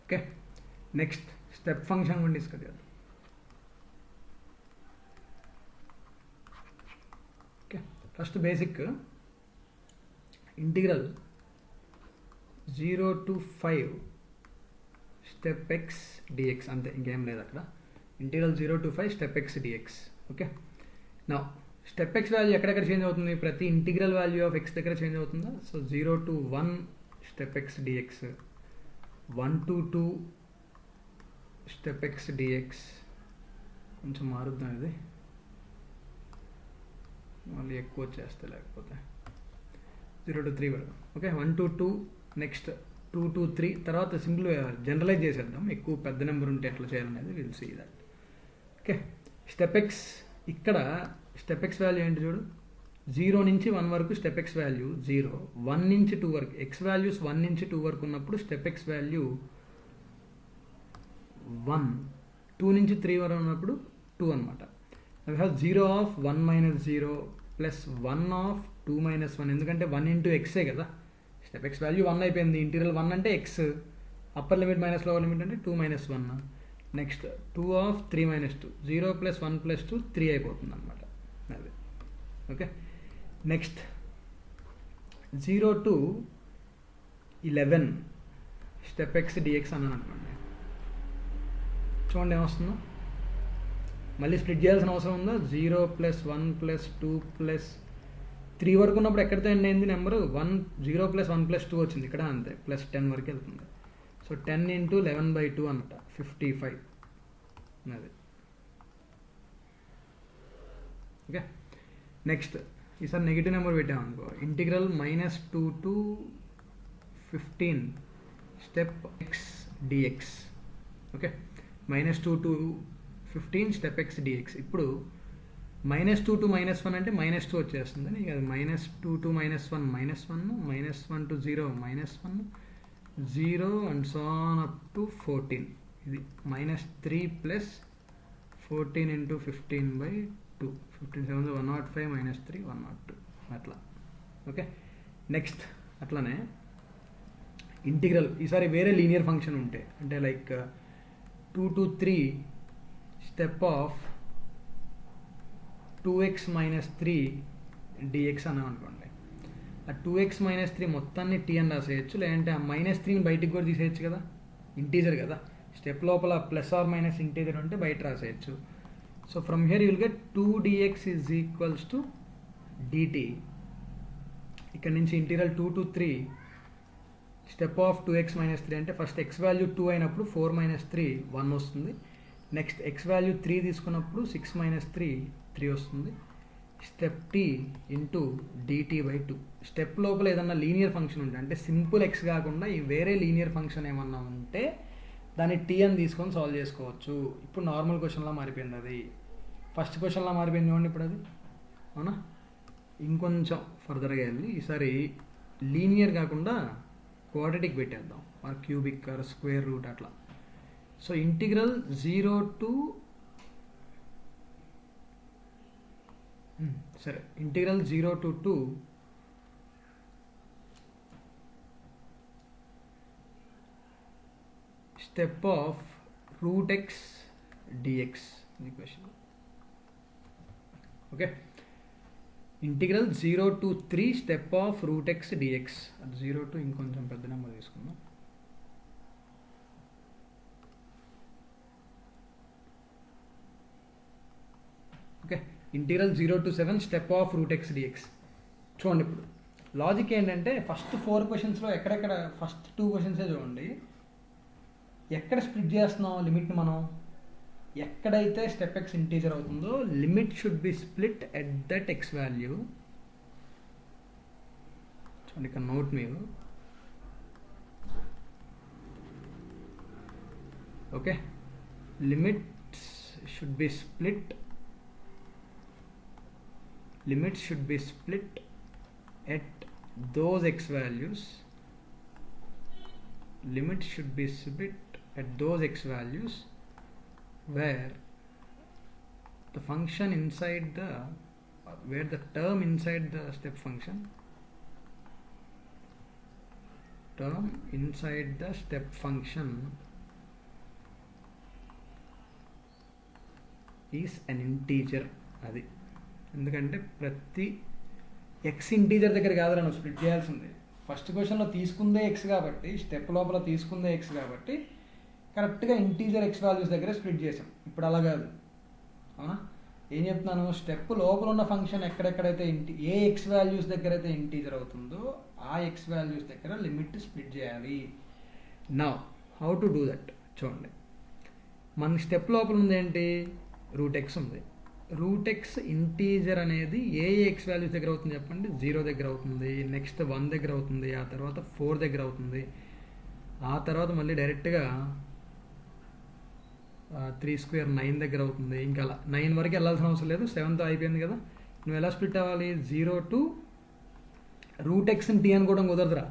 Okay, next step function గురించి discuss చేద్దాం. Okay, first basic integral 0 to 5 step x dx, అంతే, ఇంకేం లేదు అక్కడ. Integral 0 to 5 step x dx. Okay, నా స్టెప్ ఎక్స్ వాల్యూ ఎక్కడెక్కడ చేంజ్ అవుతుంది? ప్రతి ఇంటిగ్రల్ వాల్యూ ఆఫ్ ఎక్స్ దగ్గర చేంజ్ అవుతుందా? So 0 to 1 step x dx, 1 to 2 step x dx. కొంచెం మారుద్దాం, ఇది మళ్ళీ ఎక్కువ వచ్చేస్తే, లేకపోతే 0 to 3 పెడదాం. ఓకే, 1 to 2, నెక్స్ట్ 2 to 3, తర్వాత సింపుల్ జనరలైజ్ చేసేద్దాం. ఎక్కువ పెద్ద నెంబర్ ఉంటే ఎట్లా చేయాలనేది will see that. Okay, step x, ఇక్కడ స్టెప్ ఎక్స్ వాల్యూ ఏంటి చూడు, 0 నుంచి 1 వరకు స్టెప్ ఎక్స్ వాల్యూ 0, 1 నుంచి 2 వరకు ఎక్స్ వాల్యూస్ 1 నుంచి 2 వరకు ఉన్నప్పుడు స్టెప్ ఎక్స్ వాల్యూ 1, 2 నుంచి 3 వరకు ఉన్నప్పుడు 2 అనమాట. We have 0 of 1 minus 0 plus 1 of 2 minus 1, ఎందుకంటే 1 ఇంటూ ఎక్సే కదా. స్టెప్ ఎక్స్ వాల్యూ 1 అయిపోయింది. ఇంటీరియల్ 1 అంటే x, upper limit minus lower limit అంటే 2 minus 1. Next 2 of 3 minus 2, 0 plus 1 plus 2 3 అయిపోతుంది అనమాట. అది okay. Next 0 to 11 step x dx అన్నాను అనుకోండి. చూడండి ఏమొస్తుందో. మళ్ళీ స్ప్లిట్ చేయాల్సిన అవసరం ఉందా? 0 ప్లస్ 1 ప్లస్ 2 ప్లస్ 3 వరకు ఉన్నప్పుడు ఎక్కడితో ఎండ్ అయింది నెంబరు? 0 ప్లస్ 1 ప్లస్ 2 వచ్చింది, ఇక్కడ అంతే, ప్లస్ 10 వరకు వెళ్తుంది. సో 10 ఇంటూ 11/2 అనమాట, 55. అది ఓకే. నెక్స్ట్ ఈసారి నెగిటివ్ నెంబర్ పెట్టామనుకో, integral -2 to 15 step x dx. Okay, -2 to 15 step x dx. ఇప్పుడు -2 to -1 అంటే -2 వచ్చేస్తుంది. నీకు అది -2 to -1 -1, -1 to 0 -1, 0 and so on up to 14. ఇది -3 ప్లస్ 14 ఇంటూ 15/2, 15 7 105 -3 102 అట్లా. ఓకే, నెక్స్ట్ అట్లానే ఇంటిగ్రల్ ఈసారి వేరే లీనియర్ ఫంక్షన్ ఉంటే, అంటే like 2 to 3 step of 2x - 3 dx అన్నాం అనుకోండి. ఆ 2x - 3 మొత్తాన్ని t అని రాసేయచ్చు, లేదంటే ఆ -3ని బయటికి కూడా తీసేయచ్చు కదా, ఇంటీజర్ కదా. స్టెప్ లోపల ప్లస్ ఆర్ మైనస్ ఇంటీజర్ ఉంటే బయట రాసేయచ్చు. So from here you will get 2 dx is equals to dt. ఇక్కడ నుంచి interior 2 to 3 step of 2x - 3 అంటే ఫస్ట్ x వాల్యూ 2 అయినప్పుడు 4 - 3 1 వస్తుంది. నెక్స్ట్ x వాల్యూ 3 తీసుకున్నప్పుడు 6 - 3 3 వస్తుంది. Step t into dt/2. Step లోపల ఏదన్నా లీనియర్ ఫంక్షన్ ఉంటే, అంటే సింపుల్ x కాకుండా ఈ వేరే లీనియర్ ఫంక్షన్ ఏమన్నా ఉంటే దాన్ని t అని తీసుకొని సాల్వ్ చేసుకోవచ్చు. ఇప్పుడు నార్మల్ క్వశ్చన్లా మారిపోయింది, అది ఫస్ట్ క్వశ్చన్లా మారిపోయింది చూడండి ఇప్పుడు అది, అవునా. ఇంకొంచెం ఫర్దర్గా వెళ్ళి ఈసారి లీనియర్ కాకుండా క్వాడ్రాటిక్ పెట్టేద్దాం, or cubic or square root అట్లా. సో ఇంటిగ్రల్ 0 to సరే, integral 0 to 2 step of √x dx ఇది question. Okay, integral 0 to 3 step of √x dx. అది 0 to ఇంకొంచెం పెద్ద నెంబర్ తీసుకుందాం. Okay, integral 0 to 7 step of √x dx. చూడండి ఇప్పుడు logic ఏంటంటే, ఫస్ట్ 4 క్వశ్చన్స్లో ఎక్కడెక్కడ ఫస్ట్ 2 క్వశ్చన్సే చూడండి, ఎక్కడ స్ప్లిట్ చేస్తున్నాం లిమిట్ని మనం, ఎక్కడైతే స్టెప్ ఎక్స్ ఇంటీజర్ అవుతుందో limit should be split at that X value. చూడండి ఇక్కడ నోట్ మీరు. Okay, limits should be split, limits should be split at those x values, limits should be split at those x values where the function inside the where the term inside the step function, term inside the step function is an integer. అది ఎందుకంటే ప్రతి X integer దగ్గర కాదురా నువ్వు split చేయాల్సింది. First క్వశ్చన్లో తీసుకుందే X కాబట్టి, step లోపల తీసుకుందే ఎక్స్ కాబట్టి కరెక్ట్గా ఇంటీజర్ ఎక్స్ వాల్యూస్ దగ్గర స్ప్లిట్ చేసాం. ఇప్పుడు అలా కాదు, అవునా? ఏం చెప్తున్నాను, స్టెప్ లోపల ఉన్న ఫంక్షన్ ఎక్కడెక్కడైతే ఏ ఎక్స్ వాల్యూస్ దగ్గర అయితే ఇంటీజర్ అవుతుందో ఆ ఎక్స్ వాల్యూస్ దగ్గర లిమిట్ స్ప్లిట్ చేయాలి. Now how to do that చూడండి. మన స్టెప్ లోపల ఉంది ఏంటి, రూట్ ఎక్స్ ఉంది. రూట్ ఎక్స్ ఇంటీజర్ అనేది ఏ ఎక్స్ వాల్యూస్ దగ్గర అవుతుంది చెప్పండి. 0 దగ్గర అవుతుంది, నెక్స్ట్ 1 దగ్గర అవుతుంది, ఆ తర్వాత 4 దగ్గర అవుతుంది, ఆ తర్వాత మళ్ళీ డైరెక్ట్గా 3 స్క్వేర్ 9 దగ్గర అవుతుంది. ఇంకా అలా 9 వరకు వెళ్ళాల్సిన అవసరం లేదు, 7తో అయిపోయింది కదా. నువ్వు ఎలా స్ప్లిట్ అవ్వాలి, 0 to రూట్ ఎక్స్ని టీ అనుకోవడం కుదరదురా.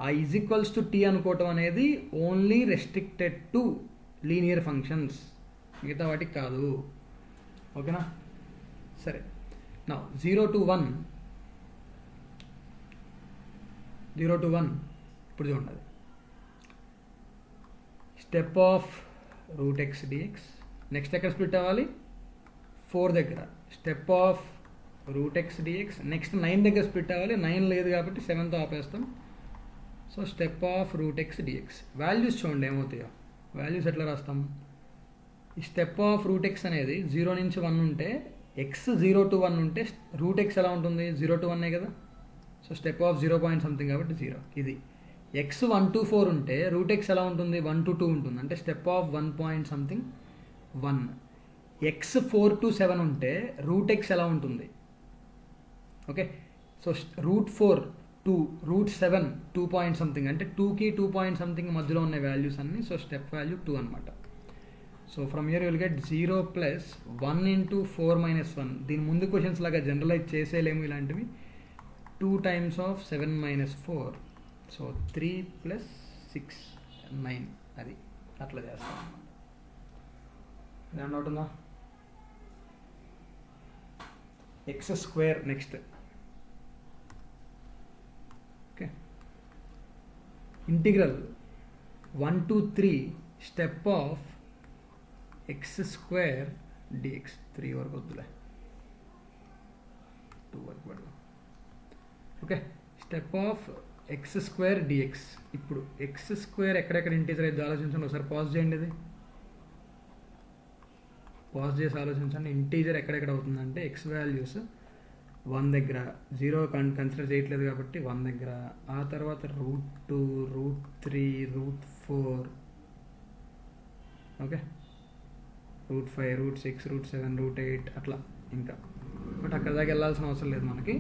ఆ ఈజ్ ఈక్వల్స్ టు టీ అనుకోవటం అనేది only restricted to linear functions, మిగతా వాటికి కాదు. ఓకేనా? సరే, నా 0 to 1 ఇప్పుడు చూడండి. Step of root x dx, next ఎక్కడ స్ప్లిట్ అవ్వాలి, 4 దగ్గర. Step of root x dx, next 9 దగ్గర స్ప్లిట్ అవ్వాలి. 9 లేదు కాబట్టి 7తో ఆపేస్తాం. So step of root x dx. Values చూడండి ఏమవుతాయో. వాల్యూస్ ఎట్లా రాస్తాం, ఈ స్టెప్ ఆఫ్ రూట్ ఎక్స్ అనేది 0 నుంచి 1 ఉంటే, ఎక్స్ 0 to 1 ఉంటే రూట్ ఎక్స్ ఎలా ఉంటుంది, 0 to 1 కదా. So step of 0 point something కాబట్టి 0. ఇది ఎక్స్ 1 to 4 ఉంటే రూట్ ఎక్స్ ఎలా ఉంటుంది, 1 to 2 ఉంటుంది, అంటే step of 1 point something 1. X 4 to 7 ఉంటే రూట్ ఎక్స్ ఎలా ఉంటుంది, okay. So root 4 2, root 7 2 point something, అంటే 2కి 2 పాయింట్ సంథింగ్ మధ్యలో ఉన్న వాల్యూస్ అన్ని. సో స్టెప్ వాల్యూ 2 అనమాట. So from here will get 0 + 1 into 4 - 1. దీని ముందు క్వశ్చన్స్ లాగా జనరలైజ్ చేసేలేము ఇలాంటివి. 2 times of 7 - 4, సో 3 + 6 9. అది అట్లా చేస్తాం. ఏమన్నా డౌట్ ఉందా? X square next. Okay, integral 1 to 3 step of x square dx. 3 వరకు వద్దులే, 2 వరకు పడదాం. Okay, step of x square dx. ఇప్పుడు ఎక్స్ స్క్వేర్ ఎక్కడెక్కడ ఇంటీజర్ అయితే ఆలోచించండి. ఒకసారి పాజ్ చేయండి, ఇది పాజ్ చేసి ఆలోచించండి. ఇంటీజర్ ఎక్కడెక్కడ అవుతుందంటే ఎక్స్ వాల్యూస్ 1 దగ్గర, 0 కన్సిడర్ చేయట్లేదు కాబట్టి 1 దగ్గర, ఆ తర్వాత root 2, root 3, root 4, okay, root 5, root 6, root 7, root 8 అట్లా ఇంకా. బట్ అక్కడ దాకా వెళ్ళాల్సిన అవసరం లేదు మనకి.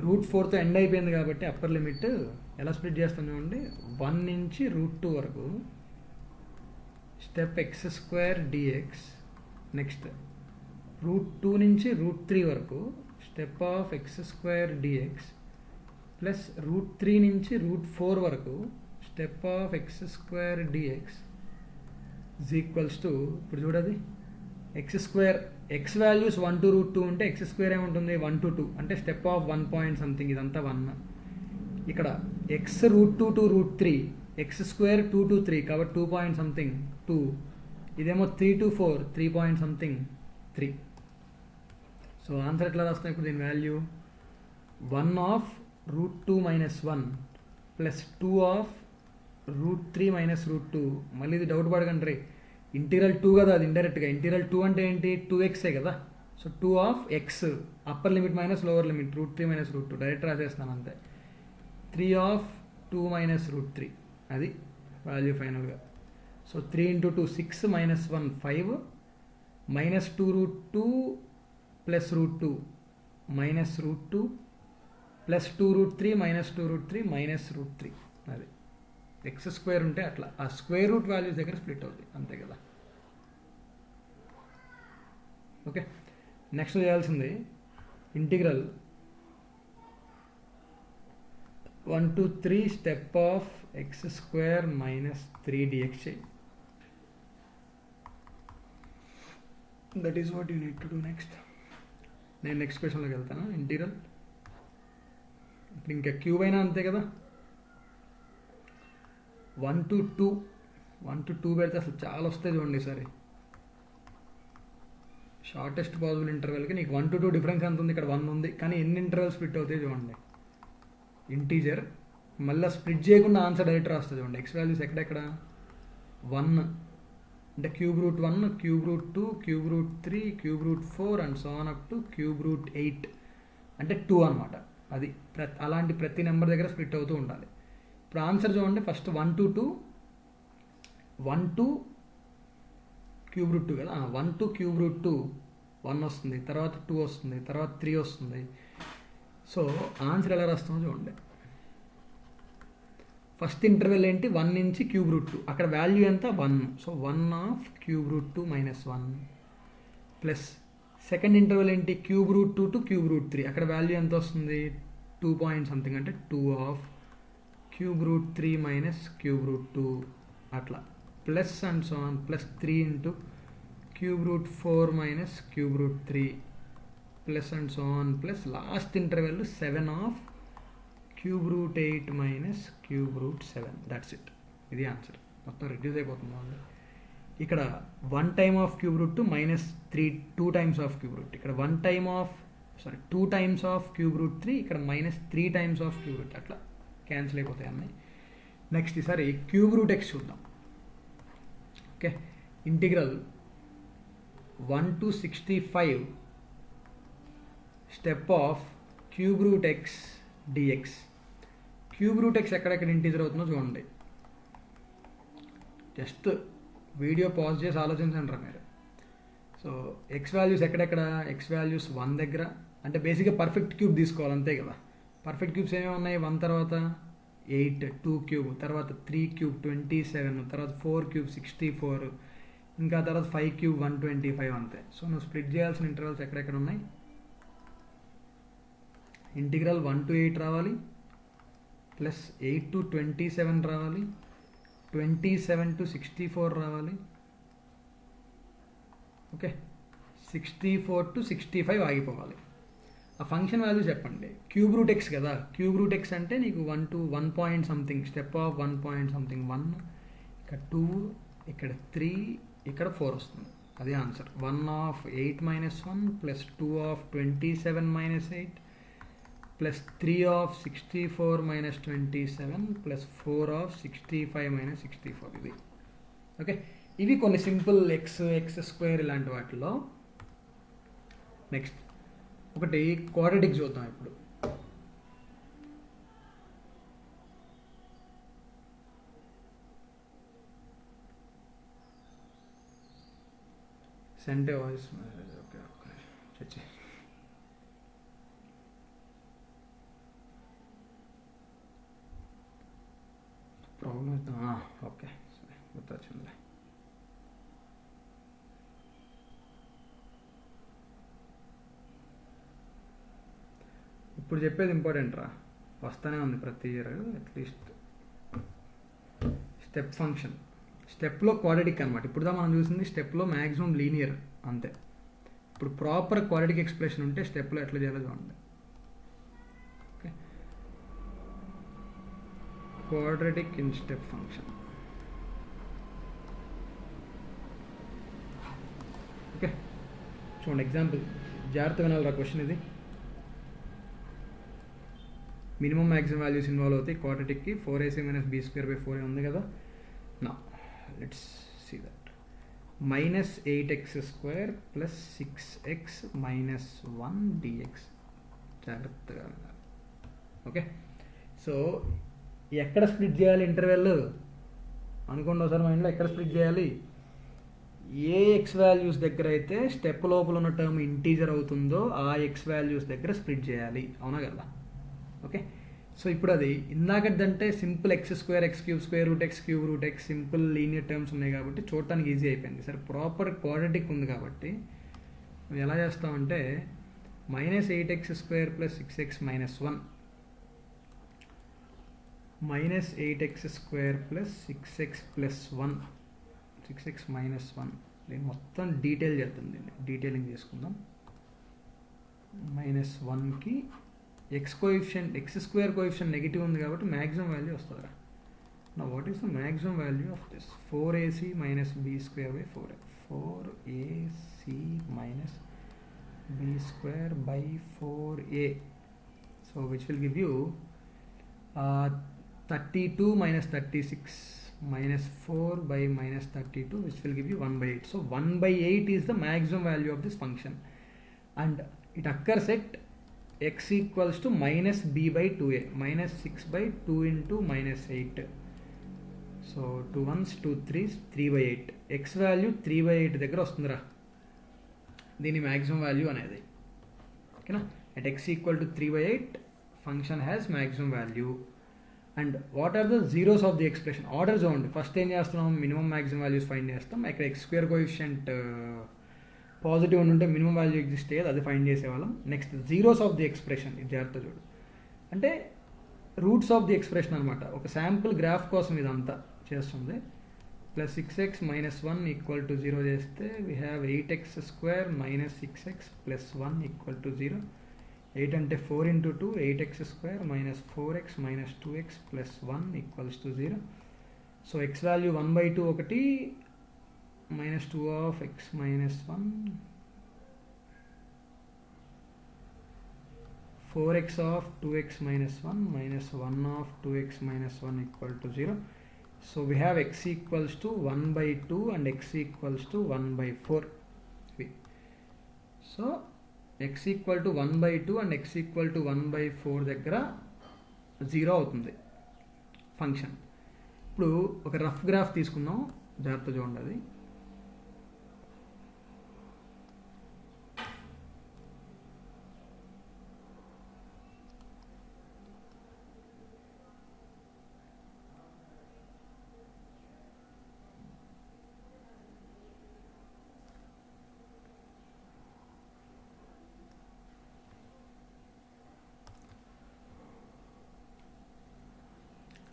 రూట్ 4తో ఎండ్ అయిపోయింది కాబట్టి అప్పర్ లిమిట్ ఎలా స్ప్లిట్ చేస్తాం చూడండి. 1 నుంచి రూట్ 2 వరకు step x square dx. Next root 2 నుంచి రూట్ 3 వరకు step of x square dx plus root 3 నుంచి రూట్ 4 వరకు step of x square dx is equals to, ఇప్పుడు చూడది, x square x values 1 to root 2 ఉంటే ఎక్స్ స్క్వేర్ ఏముంటుంది 1 to 2, అంటే step of 1 point something, ఇదంతా 1. ఇక్కడ x root 2 to root 3, x square 2 to 3 కాబట్టి 2 పాయింట్ సంథింగ్ 2. ఇదేమో 3 to 4 3 point something 3. So answer ఎట్లా రాస్తాం ఇప్పుడు దీని value, 1 of root 2 - 1 plus 2 of root 3 - root 2. మళ్ళీ ఇది డౌట్ పడకండి రే, ఇంటీరియల్ 2 కదా, అది ఇండైరెక్ట్గా. ఇంటీరియల్ 2 అంటే ఏంటి, 2xే కదా. So 2 of x upper limit minus lower limit, root 3 - root 2 direct రాసేస్తాను అంతే. 3 ఆఫ్ 2 - రూట్ 3, అది వాల్యూ ఫైనల్గా. So 3 × 2 6 - 1 5 -2 root 2 plus root 2 minus root 2 plus 2 root 3 -2 root 3 minus root 3. అది ఎక్స్ స్క్వేర్ ఉంటే అట్లా ఆ స్క్వేర్ రూట్ వాల్యూస్ దగ్గర స్ప్లిట్ అవుతుంది, అంతే కదా. ఓకే, నెక్స్ట్ చేయాల్సింది integral 1 to 3 step of x square -3 dx చేయి. That is what you need to do next. నేను నెక్స్ట్ క్వశ్చన్లోకి వెళ్తాను. ఇంటిగ్రల్ ఇప్పుడు ఇంకా క్యూబ్ అయినా అంతే కదా. 1 to 2 పెడితే అసలు చాలా వస్తాయి చూడండి. సరే షార్టెస్ట్ పాసిబుల్ ఇంటర్వెల్కి నీకు 1 to 2 డిఫరెన్స్ ఎంత ఉంది, ఇక్కడ 1 ఉంది, కానీ ఎన్ని ఇంటర్వెల్ స్ప్లిట్ అవుతాయి చూడండి. ఇంటీజర్ మళ్ళీ స్ప్లిట్ చేయకుండా ఆన్సర్ డైరెక్ట్ రాస్తుంది చూడండి. ఎక్స్ వాల్యూస్ ఎక్కడెక్కడ 1 అంటే cube root 1, cube root 2, cube root 3, cube root 4 and so on up to cube route 8 అంటే 2 అనమాట. అది అలాంటి ప్రతి నెంబర్ దగ్గర స్ప్లిట్ అవుతూ ఉండాలి. ఇప్పుడు ఆన్సర్ చూడండి. First 1 to 2, 1 to cube root 2 కదా, 1 to క్యూబ్ రూట్ 2 1 వస్తుంది, తర్వాత 2 వస్తుంది, తర్వాత 3 వస్తుంది. సో ఆన్సర్ ఎలా రాస్తామో చూడండి. ఫస్ట్ ఇంటర్వెల్ ఏంటి, 1 నుంచి క్యూబ్ రూట్ 2, అక్కడ వాల్యూ ఎంత 1, so 1 of cube root 2 minus 1 plus second interval ఏంటి, cube root 2 to cube root 3, అక్కడ వాల్యూ ఎంత వస్తుంది 2 పాయింట్ సంథింగ్ అంటే 2 of cube root 3 minus cube root 2 అట్లా plus and so on plus 3 into cube root 4 minus cube root 3 plus and so on plus last interval 7 of cube route 8 minus cube root 7. That's it. ఇది answer. మొత్తం reduce అయిపోతుంది. ఇక్కడ 1 time of cube root 2 minus 2 times of cube route, ఇక్కడ 2 times of cube root 3, ఇక్కడ minus 3 times of cube root, అట్లా cancel అయిపోతాయి అన్నీ. Next ఈసారి క్యూబ్ రూట్ ఎక్స్ చూద్దాం. Okay, integral 1 to 65 step of cube root x dx. Cube root x ఎక్కడెక్కడ integer అవుతుందో చూడండి. జస్ట్ వీడియో పాజ్ చేసి ఆలోచించండి రా మీరు. సో ఎక్స్ వాల్యూస్ ఎక్కడెక్కడ, ఎక్స్ వాల్యూస్ 1 దగ్గర, అంటే బేసిక్గా పర్ఫెక్ట్ క్యూబ్ తీసుకోవాలి అంతే కదా. పర్ఫెక్ట్ క్యూబ్స్ ఏమేమి ఉన్నాయి, 1 తర్వాత 8, 2 క్యూబ్, తర్వాత 3 క్యూబ్ 27, తర్వాత 4 క్యూబ్ 64, ఇంకా తర్వాత 5 క్యూబ్ 125 అంతే. సో నువ్వు స్ప్లిట్ చేయాల్సిన ఇంటర్వల్స్ ఎక్కడెక్కడ ఉన్నాయి, ఇంటిగ్రల్ 1 to 8 రావాలి, ప్లస్ 8 to 27 రావాలి, 27 to 64 రావాలి, ఓకే 64 to 65 ఆగిపోవాలి. ఆ ఫంక్షన్ వాల్యూ చెప్పండి. క్యూబ్ రూట్ ఎక్స్ కదా, క్యూబ్ రూట్ ఎక్స్ అంటే నీకు 1 to 1 point something, step of 1 point something 1, ఇక్కడ 2, ఇక్కడ 3, ఇక్కడ 4 వస్తుంది. అదే answer. 1 of 8 minus 1 plus 2 of 27 minus 8 plus 3 of 64 minus 27 plus 4 of 65 minus 64. ఇది ఓకే. ఇవి కొన్ని సింపుల్ ఎక్స్ స్క్వేర్ ఇలాంటి వాటిలో. నెక్స్ట్ ఒకటి క్వాడ్రాటిక్ చూద్దాం ఇప్పుడు. సెంటే వాయిస్ ఓకే చచ్చి ప్రాబ్లం ఓకే సరే గుర్తొచ్చిందిలే. ఇప్పుడు చెప్పేది ఇంపార్టెంట్ రా, వస్తూనే ఉంది ప్రతి ఇయర్ అట్లీస్ట్. స్టెప్ ఫంక్షన్, స్టెప్లో క్వాడ్రాటిక్ అనమాట. ఇప్పుడుదా మనం చూసింది స్టెప్లో మ్యాక్సిమం లీనియర్ అంతే. ఇప్పుడు ప్రాపర్ క్వాడ్రాటిక్ ఎక్స్ప్రెషన్ ఉంటే స్టెప్లో ఎట్లా చేయాలో చూడండి. Okay, quadratic in step function. Okay చూడండి ఎగ్జాంపుల్, జాగ్రత్తగా వినాలిరా క్వశ్చన్ ఇది. మినిమం మ్యాక్సిమం వాల్యూస్ ఇన్వాల్వ్ అవుతాయి క్వాడ్రాటిక్కి. 4ac minus b square by 4 ఉంది కదా. నా let's see that. Minus 8x square plus 6x minus 1 dx. జాగ్రత్తగా వినాలి. ఓకే, సో ఎక్కడ స్ప్లిట్ చేయాలి ఇంటర్వెల్ అనుకోండి ఒకసారి మైండ్లో. ఎక్కడ స్ప్లిట్ చేయాలి, ఏ ఎక్స్ వాల్యూస్ దగ్గర అయితే స్టెప్ లోపల ఉన్న టర్మ్ ఇంటీజర్ అవుతుందో ఆ ఎక్స్ వాల్యూస్ దగ్గర స్ప్లిట్ చేయాలి. అవునా కదా. ఓకే, సో ఇప్పుడు అది ఇందాకదంటే simple x square x cube square root x cube root x simple linear terms ఉన్నాయి కాబట్టి చూడటానికి ఈజీ అయిపోయింది. సరే ప్రాపర్ క్వాడ్రాటిక్ ఉంది కాబట్టి నువ్వు ఎలా చేస్తామంటే minus 8x square plus 6x minus 1 minus 8x square plus 6x plus 1 6x minus 1. నేను మొత్తం డీటెయిల్ చేద్దాం, దీన్ని డీటెయిలింగ్ చేసుకుందాం. -1 కి x coefficient x square coefficient negative ఉంది కాబట్టి మ్యాక్సిమం వాల్యూ వస్తుంది రా. నా what is the maximum value of this 4ac minus b square by 4 4ac minus b square by 4a. So which will give you 32 minus 36 minus 4 by minus 32, which will give you 1 by 8. So 1 by 8 is the maximum value of this function, and it occurs at x equals to minus b by 2a, minus 6 by 2 into minus 8. So 2 1s 2 3s 3 by 8. X value 3 by 8 దగ్గర వస్తుందిరా దీని maximum value అనేది. ఓకేనా? at x equal to 3 by 8 function has maximum value. And what are the zeros of the expression? Order zone. First ఏం చేస్తున్నాం, minimum maximum values find చేస్తాం. ఇక్కడ X square coefficient positive ఉంటే మినిమం వాల్యూ ఎగ్జిస్ట్ అయ్యేది, అది find చేసేవాళ్ళం. Next zeros of the expression, ఇది జాగ్రత్త చూడు, అంటే రూట్స్ ఆఫ్ ది ఎక్స్ప్రెషన్ అనమాట. ఒక శాంపుల్ గ్రాఫ్ కోసం ఇదంతా చేస్తుంది. Plus 6x minus 1 equal to 0 చేస్తే we have 8x square minus 6x plus 1 equal to 0. 8 అంటే 4 into 2, 8x square minus 4x minus 2x plus 1 equals to 0. So x value 1 by 2 ఒకటి, minus 2 of x minus 1, 4x of 2x minus 1 minus 1 of 2x minus 1 equal to 0. So we have x equals to 1 by 2 and x equals to 1 by 4. So x equal to 1 by 2 and x equal to 1 by 4 దగ్గర 0 అవుతుంది function. ఇప్పుడు ఒక rough graph తీసుకుందాం, జాగ్రత్త చూడండి. అది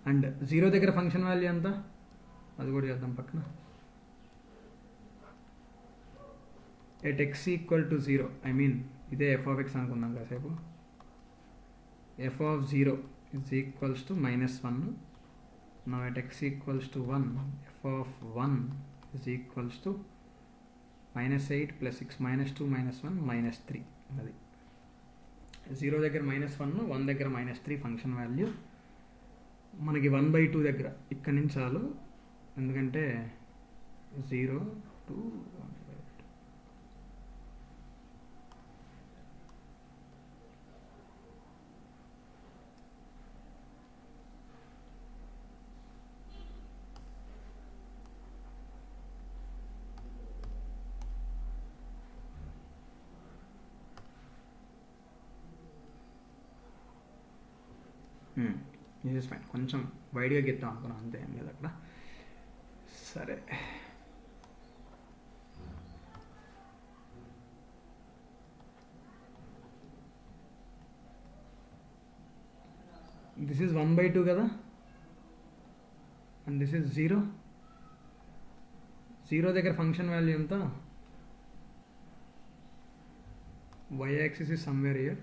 and 0 దగ్గర function value ఎంత, అది కూడా చేద్దాం పక్కన. At x equal to 0, I mean ఇదే f of x అనుకుందాం కాసేపు. f of 0 is equals to minus 1. Now at x equals to 1, f of 1 is equals to minus 8 plus 6 minus 2 minus 1 minus 3. అది 0 దగ్గర మైనస్ 1, 1 దగ్గర minus 3 function value. మనకి 1 by 2 దగ్గర ఇక్కడ నుంచి చాలు, ఎందుకంటే 0 to 1 by 2. This is fine. కొంచెం వైడ్గా గీద్దాం అనుకున్నాను, అంతే, ఏం లేదు అక్కడ. సరే, దిస్ ఈజ్ 1 by 2 కదా, అండ్ దిస్ ఈజ్ 0. 0 దగ్గర ఫంక్షన్ వాల్యూ ఎంత, y axis is somewhere here.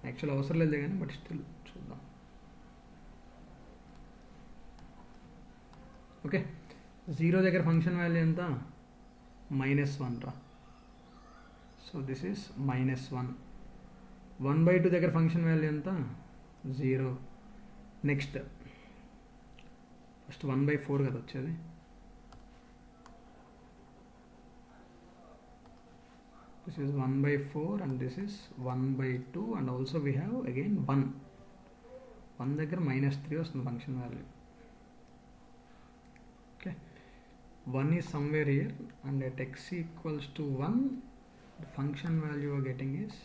Actual అవసరం లేదు కానీ, బట్ స్టిల్ చూద్దాం. ఓకే, 0 దగ్గర ఫంక్షన్ వాల్యూ ఎంత, -1 రా. So this is -1. 1 by 2 దగ్గర ఫంక్షన్ వాల్యూ ఎంత, 0. నెక్స్ట్ ఫస్ట్ 1 by 4 కదా వచ్చేది. This is 1 by 4 and this is 1 by 2, and also we have again 1. 1 దగ్గర -3 వస్తుంది function value. Okay, 1 is somewhere here, and at x equals to 1, the function value we are getting is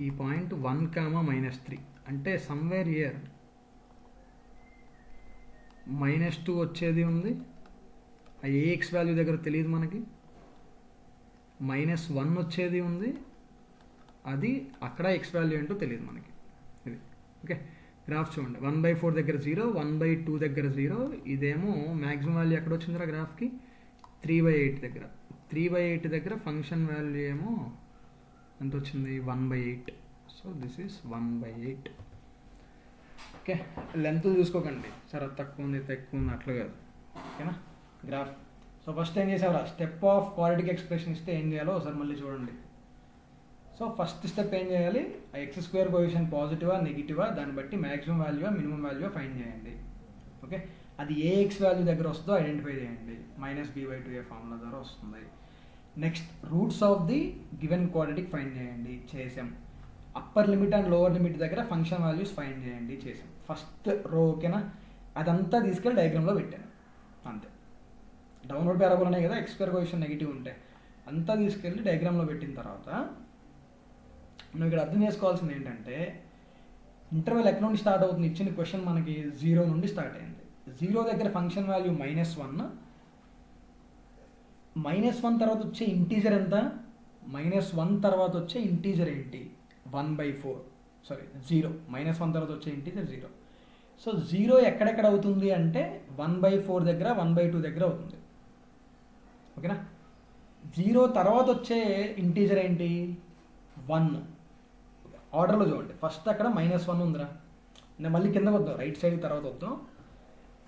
ఈ point 1, -3. అంటే somewhere here -2 వచ్చేది ఉంది, ఆ ax value దగ్గర తెలియదు మనకి. -1 వచ్చేది ఉంది, అది అక్కడ x వాల్యూ ఏంటో తెలియదు మనకి. ఇది ఓకే, గ్రాఫ్ చూడండి. 1 by 4 దగ్గర 0, 1 by 2 దగ్గర 0. ఇదేమో మ్యాక్సిమం వాల్యూ ఎక్కడ వచ్చిందిరా గ్రాఫ్కి, 3 by 8 దగ్గర. 3 by 8 దగ్గర ఫంక్షన్ వాల్యూ ఏమో ఎంత వచ్చింది, 1 by 8. So this is 1 by 8. Okay, length చూసుకోకండి, సరే తక్కువ ఉంది ఎక్కువ ఉంది అట్లా కాదు, ఓకేనా గ్రాఫ్. సో ఫస్ట్ ఏం చేసావురా, స్టెప్ ఆఫ్ క్వాడ్రాటిక్ ఎక్స్ప్రెషన్ ఇస్తే ఏం చేయాలో ఒకసారి మళ్ళీ చూడండి. సో ఫస్ట్ స్టెప్ ఏం చేయాలి, ఆ ఎక్స్ స్క్వేర్ కోఎఫిషియంట్ పాజిటివా నెగిటివా దాన్ని బట్టి maximum value minimum value find చేయండి. ఓకే, అది ఏ ఎక్స్ వాల్యూ దగ్గర వస్తుందో ఐడెంటిఫై చేయండి. -b/2a ఫార్ములా ద్వారా వస్తుంది. Next roots of the given quadratic find చేయండి, చేసాం. Upper limit and lower limit దగ్గర ఫంక్షన్ వాల్యూస్ ఫైండ్ చేయండి, చేసాం. ఫస్ట్ రో ఓకేనా, అదంతా తీసుకెళ్ళి డయాగ్రామ్లో పెట్టాను అంతే. డౌన్వర్డ్ పారాబోలా ఉన్నాయి కదా, ఎక్స్ స్క్వేర్ కోఎఫిషియంట్ నెగిటివ్ ఉంటే అంతా తీసుకెళ్ళి డయాగ్రామ్లో పెట్టిన తర్వాత నువ్వు ఇక్కడ అర్థం చేసుకోవాల్సింది ఏంటంటే, ఇంటర్వెల్ ఎక్కడ నుండి స్టార్ట్ అవుతుంది, ఇచ్చిన క్వశ్చన్ మనకి 0 నుండి స్టార్ట్ అయింది. 0 దగ్గర ఫంక్షన్ వాల్యూ -1, -1 తర్వాత వచ్చే ఇంటీజర్ ఎంత, -1 తర్వాత వచ్చే ఇంటీజర్ ఏంటి 1/4, సారీ 0, -1 తర్వాత వచ్చే ఇంటీజర్ 0. సో 0 ఎక్కడెక్కడ అవుతుంది అంటే 1/4 దగ్గర 1/2 దగ్గర అవుతుంది. ఓకేనా, 0 తర్వాత వచ్చే ఇంటీజర్ ఏంటి 1. ఆర్డర్లో చూడండి, ఫస్ట్ అక్కడ -1 ఉందిరా, నేను మళ్ళీ కిందకు వద్దాం, రైట్ సైడ్ తర్వాత వద్దాం.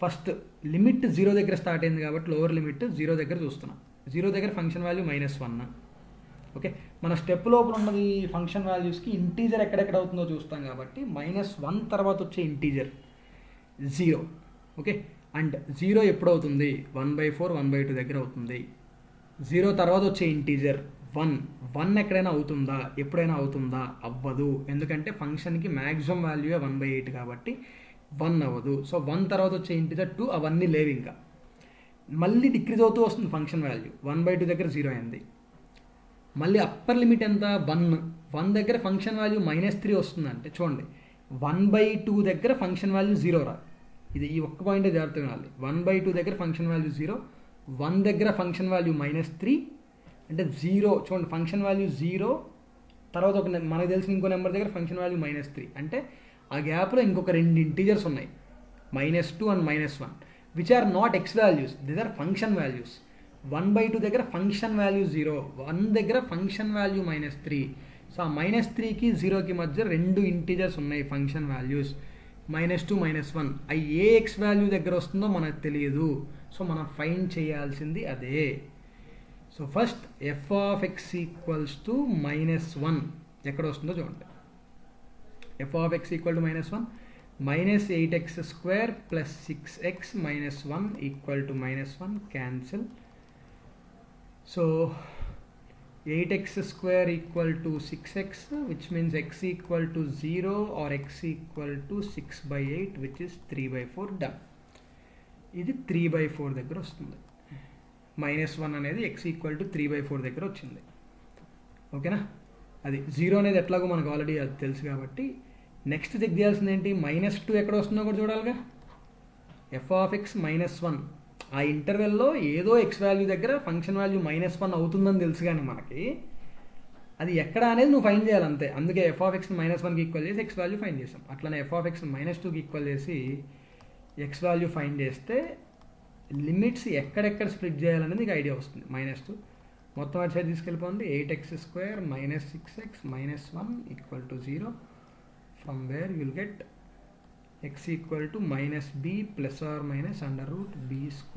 ఫస్ట్ లిమిట్ 0 దగ్గర స్టార్ట్ అయింది కాబట్టి లోవర్ లిమిట్ 0 దగ్గర చూస్తున్నాం. 0 దగ్గర ఫంక్షన్ వాల్యూ -1. ఓకే, మన స్టెప్ లోపల ఉన్నది ఫంక్షన్ వాల్యూస్కి ఇంటీజర్ ఎక్కడెక్కడ అవుతుందో చూస్తాం కాబట్టి -1 తర్వాత వచ్చే ఇంటీజర్ 0. ఓకే, అండ్ 0 ఎప్పుడు అవుతుంది 1/4 1/2 దగ్గర అవుతుంది. 0 తర్వాత వచ్చే ఇంటీజర్ 1 ఎక్కడైనా అవుతుందా, ఎప్పుడైనా అవుతుందా, అవ్వదు. ఎందుకంటే ఫంక్షన్కి మ్యాక్సిమం వాల్యూ 1/8 కాబట్టి 1 అవ్వదు. సో 1 తర్వాత వచ్చే ఇంటీజర్ 2, అవన్నీ లేవు. ఇంకా మళ్ళీ డిక్రీజ్ అవుతూ వస్తుంది ఫంక్షన్ వాల్యూ, 1/2 దగ్గర 0 అయింది. మళ్ళీ అప్పర్ లిమిట్ ఎంత 1 దగ్గర ఫంక్షన్ వాల్యూ -3 వస్తుందంటే చూడండి, 1/2 దగ్గర ఫంక్షన్ వాల్యూ 0 రా. ఇది ఈ ఒక్క పాయింటే జాగ్రత్తగా వినాలి. 1/2 దగ్గర ఫంక్షన్ వాల్యూ 0, 1 దగ్గర ఫంక్షన్ వాల్యూ -3 అంటే 0. చూడండి, ఫంక్షన్ వాల్యూ 0 తర్వాత ఒక మనకు తెలిసిన ఇంకో నెంబర్ దగ్గర ఫంక్షన్ వాల్యూ -3 అంటే ఆ గ్యాప్లో ఇంకొక 2 ఇంటీజర్స్ ఉన్నాయి, -2 and -1, which are not x values, these are function values. 1/2 దగ్గర ఫంక్షన్ వాల్యూ 0, 1 దగ్గర ఫంక్షన్ వాల్యూ -3. సో ఆ -3కి 0కి మధ్య 2 ఇంటీజర్స్ ఉన్నాయి ఫంక్షన్ వాల్యూస్, -2 -1. అవి ఏ ఎక్స్ వాల్యూ దగ్గర వస్తుందో మనకు తెలియదు. సో మనం ఫైండ్ చేయాల్సింది అదే. So first f of x equals to -1 ఎక్కడ వస్తుందో చూడండి. f of x equal to -1, -8x² + 6x - 1 equal to -1 cancel. So 8x² equal to 6x, which means x equal to 0 or x equal to 6/8, which is 3/4. Done. ఇది 3/4 దగ్గర వస్తుంది. -1 అనేది x equal to 3/4 దగ్గర వచ్చింది. ఓకేనా, అది 0 అనేది ఎట్లాగో మనకు ఆల్రెడీ అది తెలుసు కాబట్టి నెక్స్ట్ చెక్ చేయాల్సింది ఏంటి, -2 ఎక్కడ వస్తుందో కూడా చూడాలిగా. f ఆఫ్ x -1, ఆ ఇంటర్వెల్లో ఏదో ఎక్స్ వాల్యూ దగ్గర ఫంక్షన్ వాల్యూ -1 అవుతుందని తెలుసు, కానీ మనకి అది ఎక్కడ అనేది నువ్వు ఫైండ్ చేయాలి అంతే. అందుకే f ఆఫ్ x -1కి ఈక్వల్ చేసి ఎక్స్ వాల్యూ ఫైండ్ చేసాం. అట్లనే f ఆఫ్ x -2కి ఈక్వల్ చేసి ఎక్స్ వాల్యూ ఫైండ్ చేస్తే లిమిట్స్ ఎక్కడెక్కడ స్ప్లిట్ చేయాలనేది నీకు ఐడియా వస్తుంది. -2 మొత్తం అటు సైడ్ తీసుకెళ్ళిపోండి, 8x² - 6x - 1 equal to 0. From where will get x equal to -b + or - √b²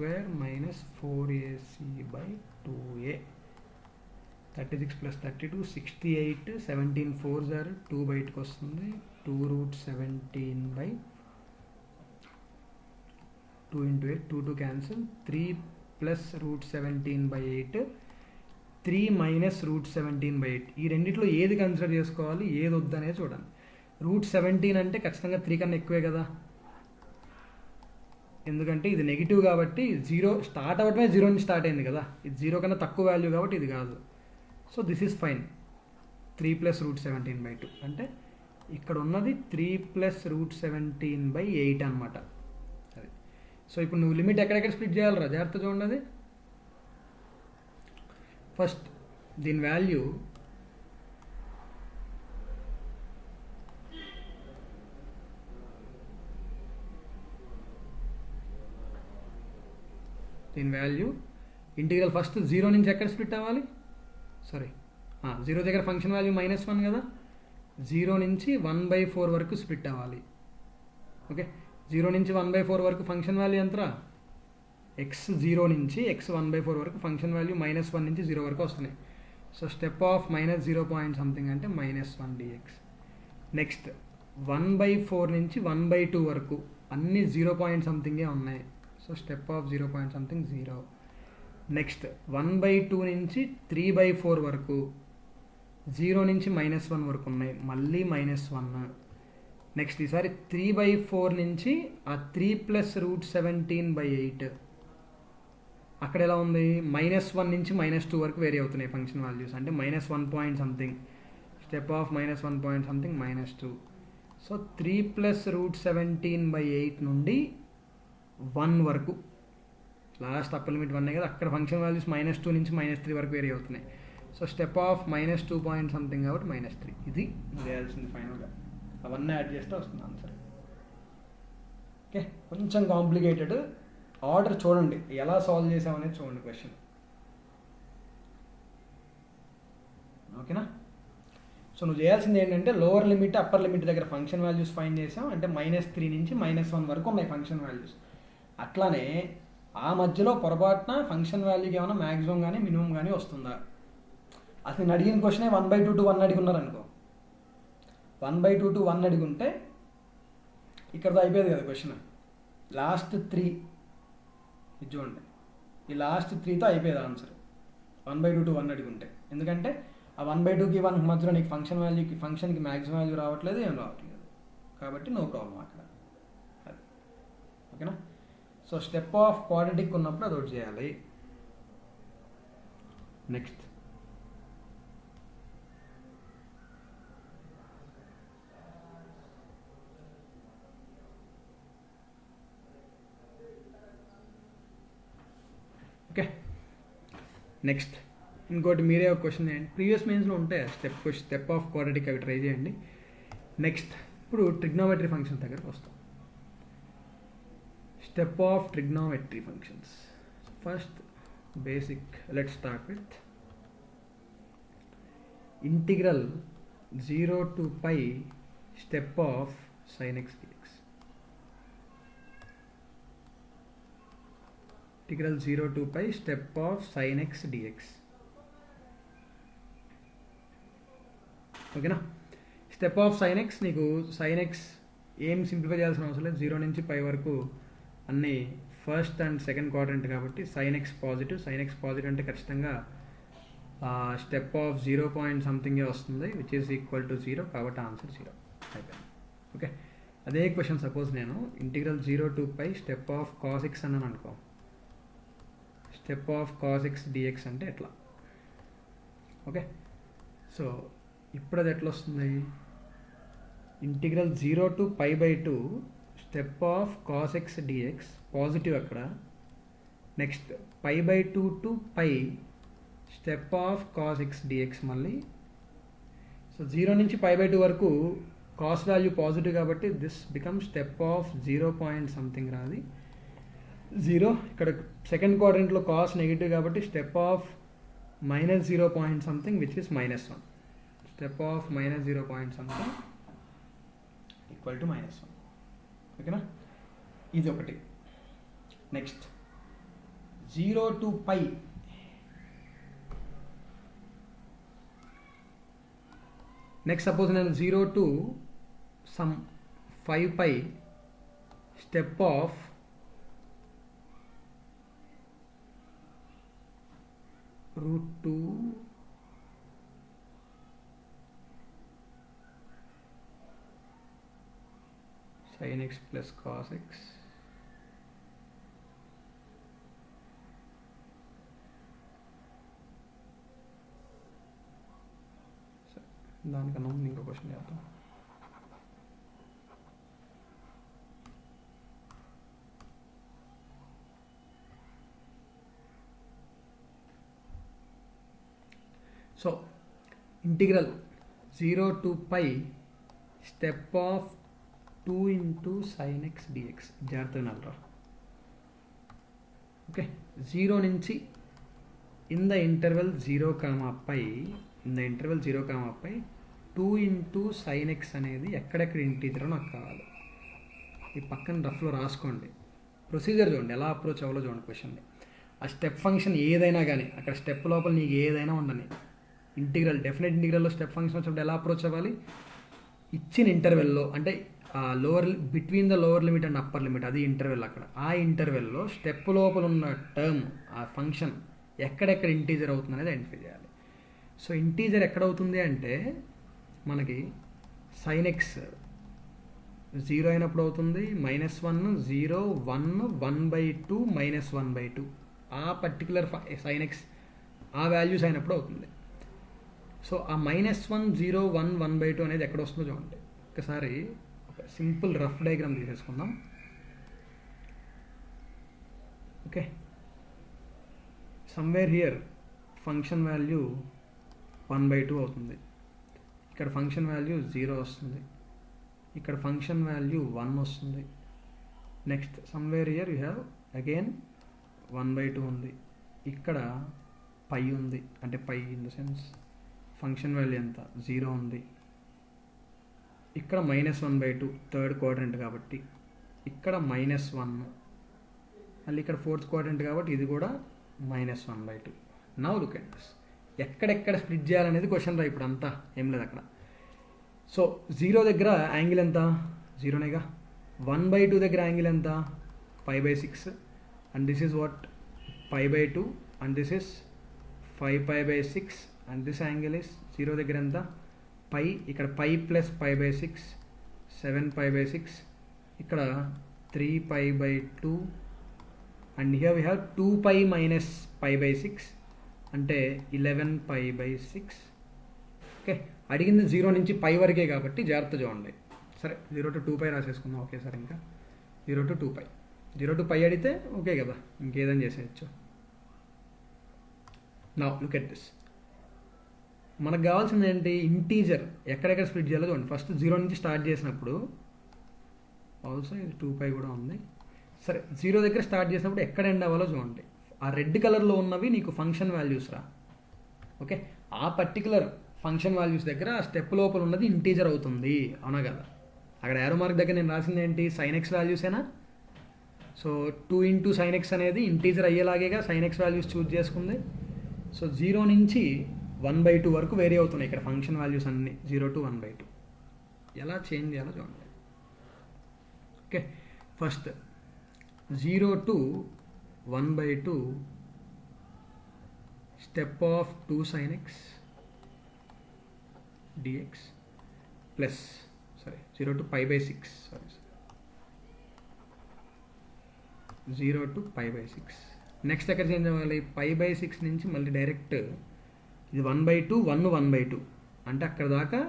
- 4ac/2a. 36 + 32 68, 17 4s are 2 బయటకు వస్తుంది. 2√17/2 × 8, 2 క్యాన్సిల్. 3 + √17/8, 3 - √17/8. ఈ రెండిట్లో ఏది కన్సిడర్ చేసుకోవాలి, ఏది వద్దనే చూడండి. √17 అంటే ఖచ్చితంగా 3 కన్నా ఎక్కువే కదా, ఎందుకంటే ఇది నెగిటివ్ కాబట్టి 0 స్టార్ట్ అవ్వటమే 0 నుంచి స్టార్ట్ అయింది కదా, ఇది 0 కన్నా తక్కువ వాల్యూ కాబట్టి ఇది కాదు. So this is fine. 3 + √17/2 అంటే ఇక్కడ ఉన్నది 3 + √17/8 అనమాట. అది. సో ఇప్పుడు నువ్వు లిమిట్ ఎక్కడెక్కడ స్ప్లిట్ చేయాలరా, జాగ్రత్త చూడండి. ఫస్ట్ దీని వాల్యూ ఇంటిగ్రల్ ఫస్ట్ 0 నుంచి ఎక్కడ స్ప్లిట్ అవ్వాలి, సారీ 0 దగ్గర ఫంక్షన్ వాల్యూ -1 కదా, 0 నుంచి 1/4 వరకు స్ప్లిట్ అవ్వాలి. ఓకే, 0 నుంచి 1/4 వరకు ఫంక్షన్ వాల్యూ ఎంతరా ఎక్స్ 0 నుంచి ఎక్స్ 1/4 వరకు ఫంక్షన్ వాల్యూ -1 నుంచి 0 వరకు వస్తున్నాయి. So step of -0 point something అంటే -1 dx. నెక్స్ట్ 1/4 నుంచి 1/2 వరకు అన్ని 0 పాయింట్ సంథింగే ఉన్నాయి. So step of 0 point something 0. Next 1/2 నుంచి 3/4 వరకు 0 నుంచి -1 వరకు ఉన్నాయి, మళ్ళీ -1. నెక్స్ట్ ఈసారి 3/4 నుంచి ఆ 3 + √17/8 అక్కడ ఎలా ఉంది, -1 నుంచి -2 వరకు వేరీ అవుతున్నాయి ఫంక్షన్ వాల్యూస్, అంటే -1 point something. Step of -1 point something -2. So 3 + √17/8 నుండి 1 వరకు, లాస్ట్ అప్పర్ లిమిట్ 1 కదా, అక్కడ ఫంక్షన్ వాల్యూస్ -2 నుంచి -3 వరకు వేరీ అవుతున్నాయి. So step of -2 point something కాబట్టి -3. ఇది చేయాల్సింది ఫైనల్గా. అవన్నీ యాడ్ చేస్తే వస్తుంది ఆన్సర్. ఓకే, కొంచెం కాంప్లికేటెడ్. ఆర్డర్ చూడండి, ఎలా సాల్వ్ చేసామనేది చూడండి క్వశ్చన్. ఓకేనా? సో నువ్వు చేయాల్సింది ఏంటంటే లోవర్ లిమిట్ అప్పర్ లిమిట్ దగ్గర ఫంక్షన్ వాల్యూస్ ఫైండ్ చేసాం, అంటే -3 నుంచి -1 వరకు ఉన్నాయి ఫంక్షన్ వాల్యూస్. అట్లానే ఆ మధ్యలో పొరపాటున ఫంక్షన్ వాల్యూకి ఏమైనా మ్యాక్సిమం కానీ మినిమం కానీ వస్తుందా? అసలు నేను అడిగిన క్వశ్చనే 1/2 to 1 అడిగి ఉన్నారనుకో, 1/2 to 1 అడిగి ఉంటే ఇక్కడతో అయిపోయేది కదా క్వశ్చన్. లాస్ట్ 3 ఇది చూడండి, ఈ లాస్ట్ 3తో అయిపోయేది ఆన్సర్ 1/2 to 1 అడిగి ఉంటే. ఎందుకంటే ఆ 1/2కి 1 మధ్యలో నీకు ఫంక్షన్కి మ్యాక్సిమం వాల్యూ రావట్లేదు, ఏం రావట్లేదు, కాబట్టి నో ప్రాబ్లం అక్కడ. అది ఓకేనా? సో స్టెప్ ఆఫ్ క్వాడ్రాటిక్ ఉన్నప్పుడు అది ఒకటి చేయాలి. నెక్స్ట్ ఓకే, నెక్స్ట్ ఇంకోటి మీరే ఒక క్వశ్చన్ చేయండి. ప్రీవియస్ మెయిన్స్లో ఉంటాయి స్టెప్ ఆఫ్ క్వాడ్రాటిక్, అవి ట్రై చేయండి. నెక్స్ట్ ఇప్పుడు ట్రిగ్నోమెట్రీ ఫంక్షన్ దగ్గరకు వస్తాం. Step of trigonometry functions. First basic, let's start with integral 0 to π step of sin x dx. ఇంటిగ్రల్ 0 to π step of sin x dx. ఓకేనా? స్టెప్ ఆఫ్ sin x, నీకు sin x ఏం simplify చేయాల్సిన అవసరం లేదు, 0 నుంచి π వరకు అన్నీ ఫస్ట్ అండ్ సెకండ్ క్వాడ్రంట్ కాబట్టి sin x పాజిటివ్ అంటే ఖచ్చితంగా స్టెప్ ఆఫ్ 0 పాయింట్ సంథింగే వస్తుంది, విచ్ ఈస్ ఈక్వల్ టు 0, కాబట్టి ఆన్సర్ 0 అయిపోయింది. ఓకే, అదే క్వశ్చన్ సపోజ్ నేను integral 0 to π step of cos x అన్నాను అనుకో, step of cos x dx అంటే ఎట్లా? ఓకే, సో ఇప్పుడు అది ఎట్లా వస్తుంది? Integral 0 to π/2 step of cos x dx positive అక్కడ. Next π/2 to π step of cos x dx మళ్ళీ. సో 0 నుంచి π/2 వరకు కాస్ వాల్యూ పాజిటివ్ కాబట్టి this become step of 0 point something రాది 0. ఇక్కడ సెకండ్ క్వాడ్రంట్లో కాస్ నెగిటివ్ కాబట్టి step of -0 point something which is -1. Step of -0 point something equal to -1. ఓకేనా? ఇది ఒకటి. నెక్స్ట్ 0 to π నెక్స్ట్ సపోజ్ నేను 0 to some 5π step of √2 sin x plus cos x దానికన్నా ముందు ఇంకో క్వశ్చన్ చేద్దాం. So integral 0 to π step of 2 into sin x dx. జాగ్రత్తగా నల్లరా. Okay, 0 నుంచి in the interval 0, π 2 into sin x అనేది ఎక్కడెక్కడ ఇంటీజరో నాకు కావాలి. ఈ పక్కన రఫ్లో రాసుకోండి. ప్రొసీజర్ చూడండి, ఎలా అప్రోచ్ అవ్వాలో చూడండి క్వశ్చన్ని. ఆ స్టెప్ ఫంక్షన్ ఏదైనా కానీ అక్కడ స్టెప్ లోపల నీకు ఏదైనా ఉండని, ఇంటిగ్రల్ డెఫినెట్ ఇంటిగ్రల్లో స్టెప్ ఫంక్షన్ వచ్చినప్పుడు ఎలా అప్రోచ్ అవ్వాలి, ఇచ్చిన ఇంటర్వెల్లో అంటే lower between the lower limit and upper limit, అది ఇంటర్వెల్. అక్కడ ఆ ఇంటర్వెల్లో స్టెప్ లోపల ఉన్న టర్మ్, ఆ ఫంక్షన్ ఎక్కడెక్కడ ఇంటీజర్ అవుతుంది అనేది ఐడెంటిఫై చేయాలి. సో ఇంటీజర్ ఎక్కడవుతుంది అంటే మనకి sin x 0 అయినప్పుడు అవుతుంది, -1 0 1 1/2 -1/2 ఆ పర్టికులర్ sin x ఆ వాల్యూస్ అయినప్పుడు అవుతుంది. సో ఆ -1 0 1 1/2 అనేది ఎక్కడ వస్తుందో చూడండి. ఒకసారి ఒక సింపుల్ రఫ్ డయాగ్రామ్ తీసేసుకుందాం. Okay, somewhere here function value 1/2 అవుతుంది, ఇక్కడ ఫంక్షన్ వాల్యూ 0 వస్తుంది, ఇక్కడ ఫంక్షన్ వాల్యూ 1 వస్తుంది. Next somewhere here you have again 1/2 ఉంది, ఇక్కడ పై ఉంది, అంటే pi in the sense function value ఎంత 0 ఉంది, ఇక్కడ -1/2 థర్డ్ క్వాడ్రంట్ కాబట్టి ఇక్కడ -1, మళ్ళీ ఇక్కడ ఫోర్త్ క్వాడ్రంట్ కాబట్టి ఇది కూడా -1/2. నౌ లుక్ ఎట్ దిస్, ఎక్కడెక్కడ స్ప్లిట్ చేయాలనేది క్వశ్చన్ రా. ఇప్పుడు అంతా ఏం లేదు అక్కడ. సో 0 దగ్గర యాంగిల్ ఎంత, 0నేగా. 1/2 దగ్గర యాంగిల్ ఎంత, π/6, and this is what π/2, and this is 5π/6, and this angle is 0 దగ్గర ఎంత π, ఇక్కడ π + π/6 7π/6, ఇక్కడ 3π/2, అండ్ హియర్ వీ హ్యావ్ 2π - π/6 అంటే 11π/6. ఓకే, అడిగింది 0 నుంచి π వరకే కాబట్టి జాగ్రత్త చూడండి. సరే 0 to 2π రాసేసుకుందాం. ఓకే సార్, ఇంకా 0 to 2π, 0 to π అడిగితే ఓకే కదా, ఇంకేదని చేసేయచ్చు. నౌ లుక్ ఎట్ దిస్, మనకు కావాల్సింది ఏంటి, ఇంటీజర్ ఎక్కడెక్కడ స్ప్లిట్ చేయాలో చూడండి. ఫస్ట్ 0 నుంచి స్టార్ట్ చేసినప్పుడు, ఆల్సో ఇది 2π కూడా ఉంది. సరే 0 దగ్గర స్టార్ట్ చేసినప్పుడు ఎక్కడ ఎండ్ అవ్వాలో చూడండి. ఆ రెడ్ కలర్లో ఉన్నవి నీకు ఫంక్షన్ వాల్యూస్ రా. ఓకే, ఆ పర్టికులర్ ఫంక్షన్ వాల్యూస్ దగ్గర ఆ స్టెప్ లోపల ఉన్నది ఇంటీజర్ అవుతుంది, అవునా కదా. అక్కడ యారో మార్క్ దగ్గర నేను రాసింది ఏంటి, sin x వాల్యూసేనా. సో 2 × sin x అనేది ఇంటీజర్ అయ్యేలాగేగా sin x వాల్యూస్ చూజ్ చేసుకుంది. సో 0 నుంచి 1/2 వరకు వేరీ అవుతున్నాయి ఇక్కడ ఫంక్షన్ వాల్యూస్ అన్నీ, 0 to 1/2. ఎలా చేంజ్ చేయాలో చూడండి. Okay, first 0 to 1/2 step of 2 sin x dx plus 0 to π/6, 0 to π/6. Next ఎక్కడ చేంజ్ అవ్వాలి, π/6 నుంచి మళ్ళీ డైరెక్ట్ ఇది 1/2 1 1/2 అంటే అక్కడ దాకా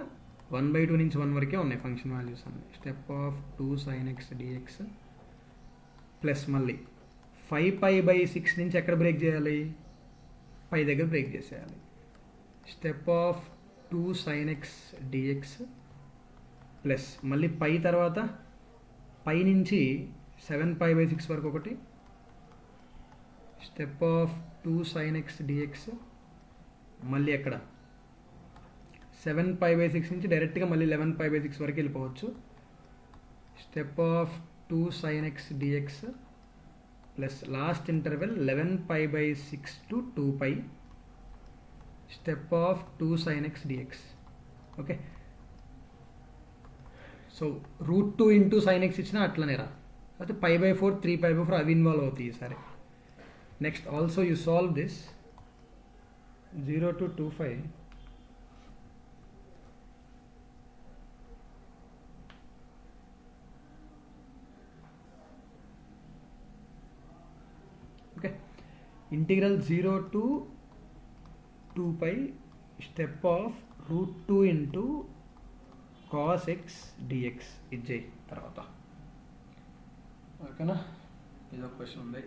1/2 నుంచి 1 వరకే ఉన్నాయి ఫంక్షన్ వాల్యూస్ అన్నీ. Step of 2 sin x dx plus మళ్ళీ 5π/6 నుంచి ఎక్కడ బ్రేక్ చేయాలి, పై దగ్గర బ్రేక్ చేసేయాలి. Step of 2 sin x dx plus మళ్ళీ పై తర్వాత పై నుంచి 7π/6 వరకు ఒకటి. Step of 2 sin x dx మళ్ళీ ఎక్కడ 7π/6 నుంచి డైరెక్ట్గా మళ్ళీ 11π/6 వరకు వెళ్ళిపోవచ్చు. Step of 2 sin x dx plus last interval 11π/6 to 2π. Step of 2 sin x dx. Okay, so √2 × sin x ఇచ్చినా అట్లనే రా, అయితే π/4 3π/4 అవి ఇన్వాల్వ్ అవుతాయి. సరే next also you solve this 0 to 2π. Okay, integral 0 to 2π step of √2 × cos x dx ఇది చేయి తర్వాత. ఓకేనా, ఇదో క్వశ్చన్ ఉంది.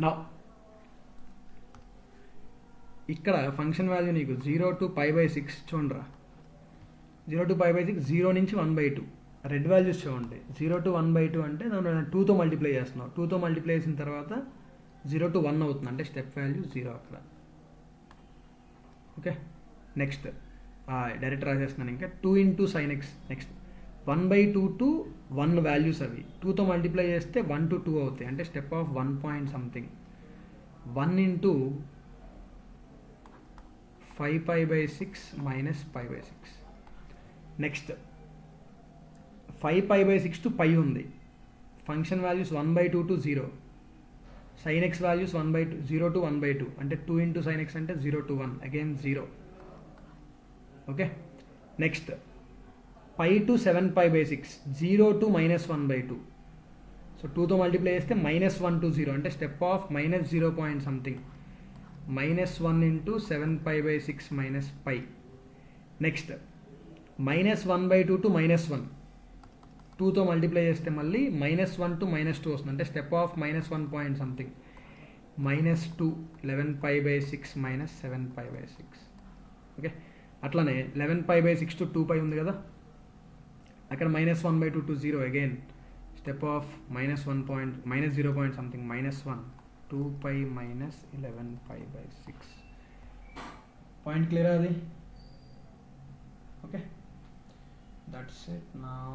నా ఇక్కడ ఫంక్షన్ వాల్యూ నీకు 0 to π/6 చూడరా, 0 to π/6 0 నుంచి 1/2 రెడ్ వాల్యూస్ చూడండి. 0 to 1/2 అంటే దాని 2తో మల్టిప్లై చేస్తున్నావు, 2తో మల్టిప్లై చేసిన తర్వాత 0 to 1 అవుతుంది, అంటే స్టెప్ వాల్యూ 0 అక్కడ. ఓకే, నెక్స్ట్ డైరెక్ట్ రాసేస్తున్నాను ఇంకా 2 × sin x. Next 1/2 to 1 values అవి 2తో మల్టిప్లై చేస్తే 1 to 2 అవుతాయి, అంటే step of 1 point something 1 × 5π/6 minus π/6. Next 5π/6 to π ఉంది, function values 1/2 to 0, sin x values 1/2 0 to 1/2, అంటే 2 × sin x అంటే 0 to 1 again 0. Okay, next π to 7π/6 0 to -1/2. So 2తో మల్టిప్లై చేస్తే -1 to 0, అంటే step of -0 point something -1 × 7π/6 minus π. Next -1/2 to -1, 2తో multiply చేస్తే మళ్ళీ -1 to -2 వస్తుంది, అంటే step of -1 point something -2 11π/6 minus 7π/6. Okay, అట్లానే 11π/6 to 2π ఉంది కదా, అక్కడ -1/2 to 0 again step of -1 point -0 point something -1 2π minus 11π/6. Point clear అది? Okay, that's it now.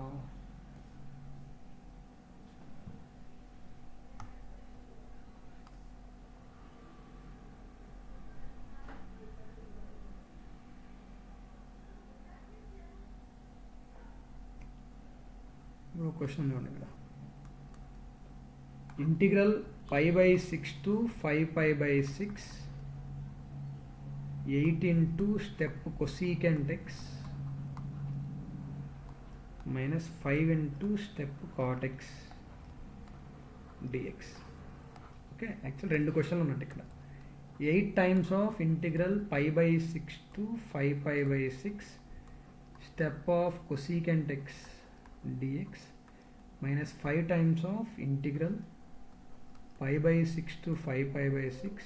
Question చూడండి ఇక్కడ, integral π/6 to 5π/6 8 into step cosecant x minus 5 into step cot x dx. Okay, actual 2 క్వశ్చన్లు ఉన్నట్టు ఇక్కడ. 8 times of integral π/6 to 5π/6 step of cosecant x dx minus 5 times of integral π/6 to 5π/6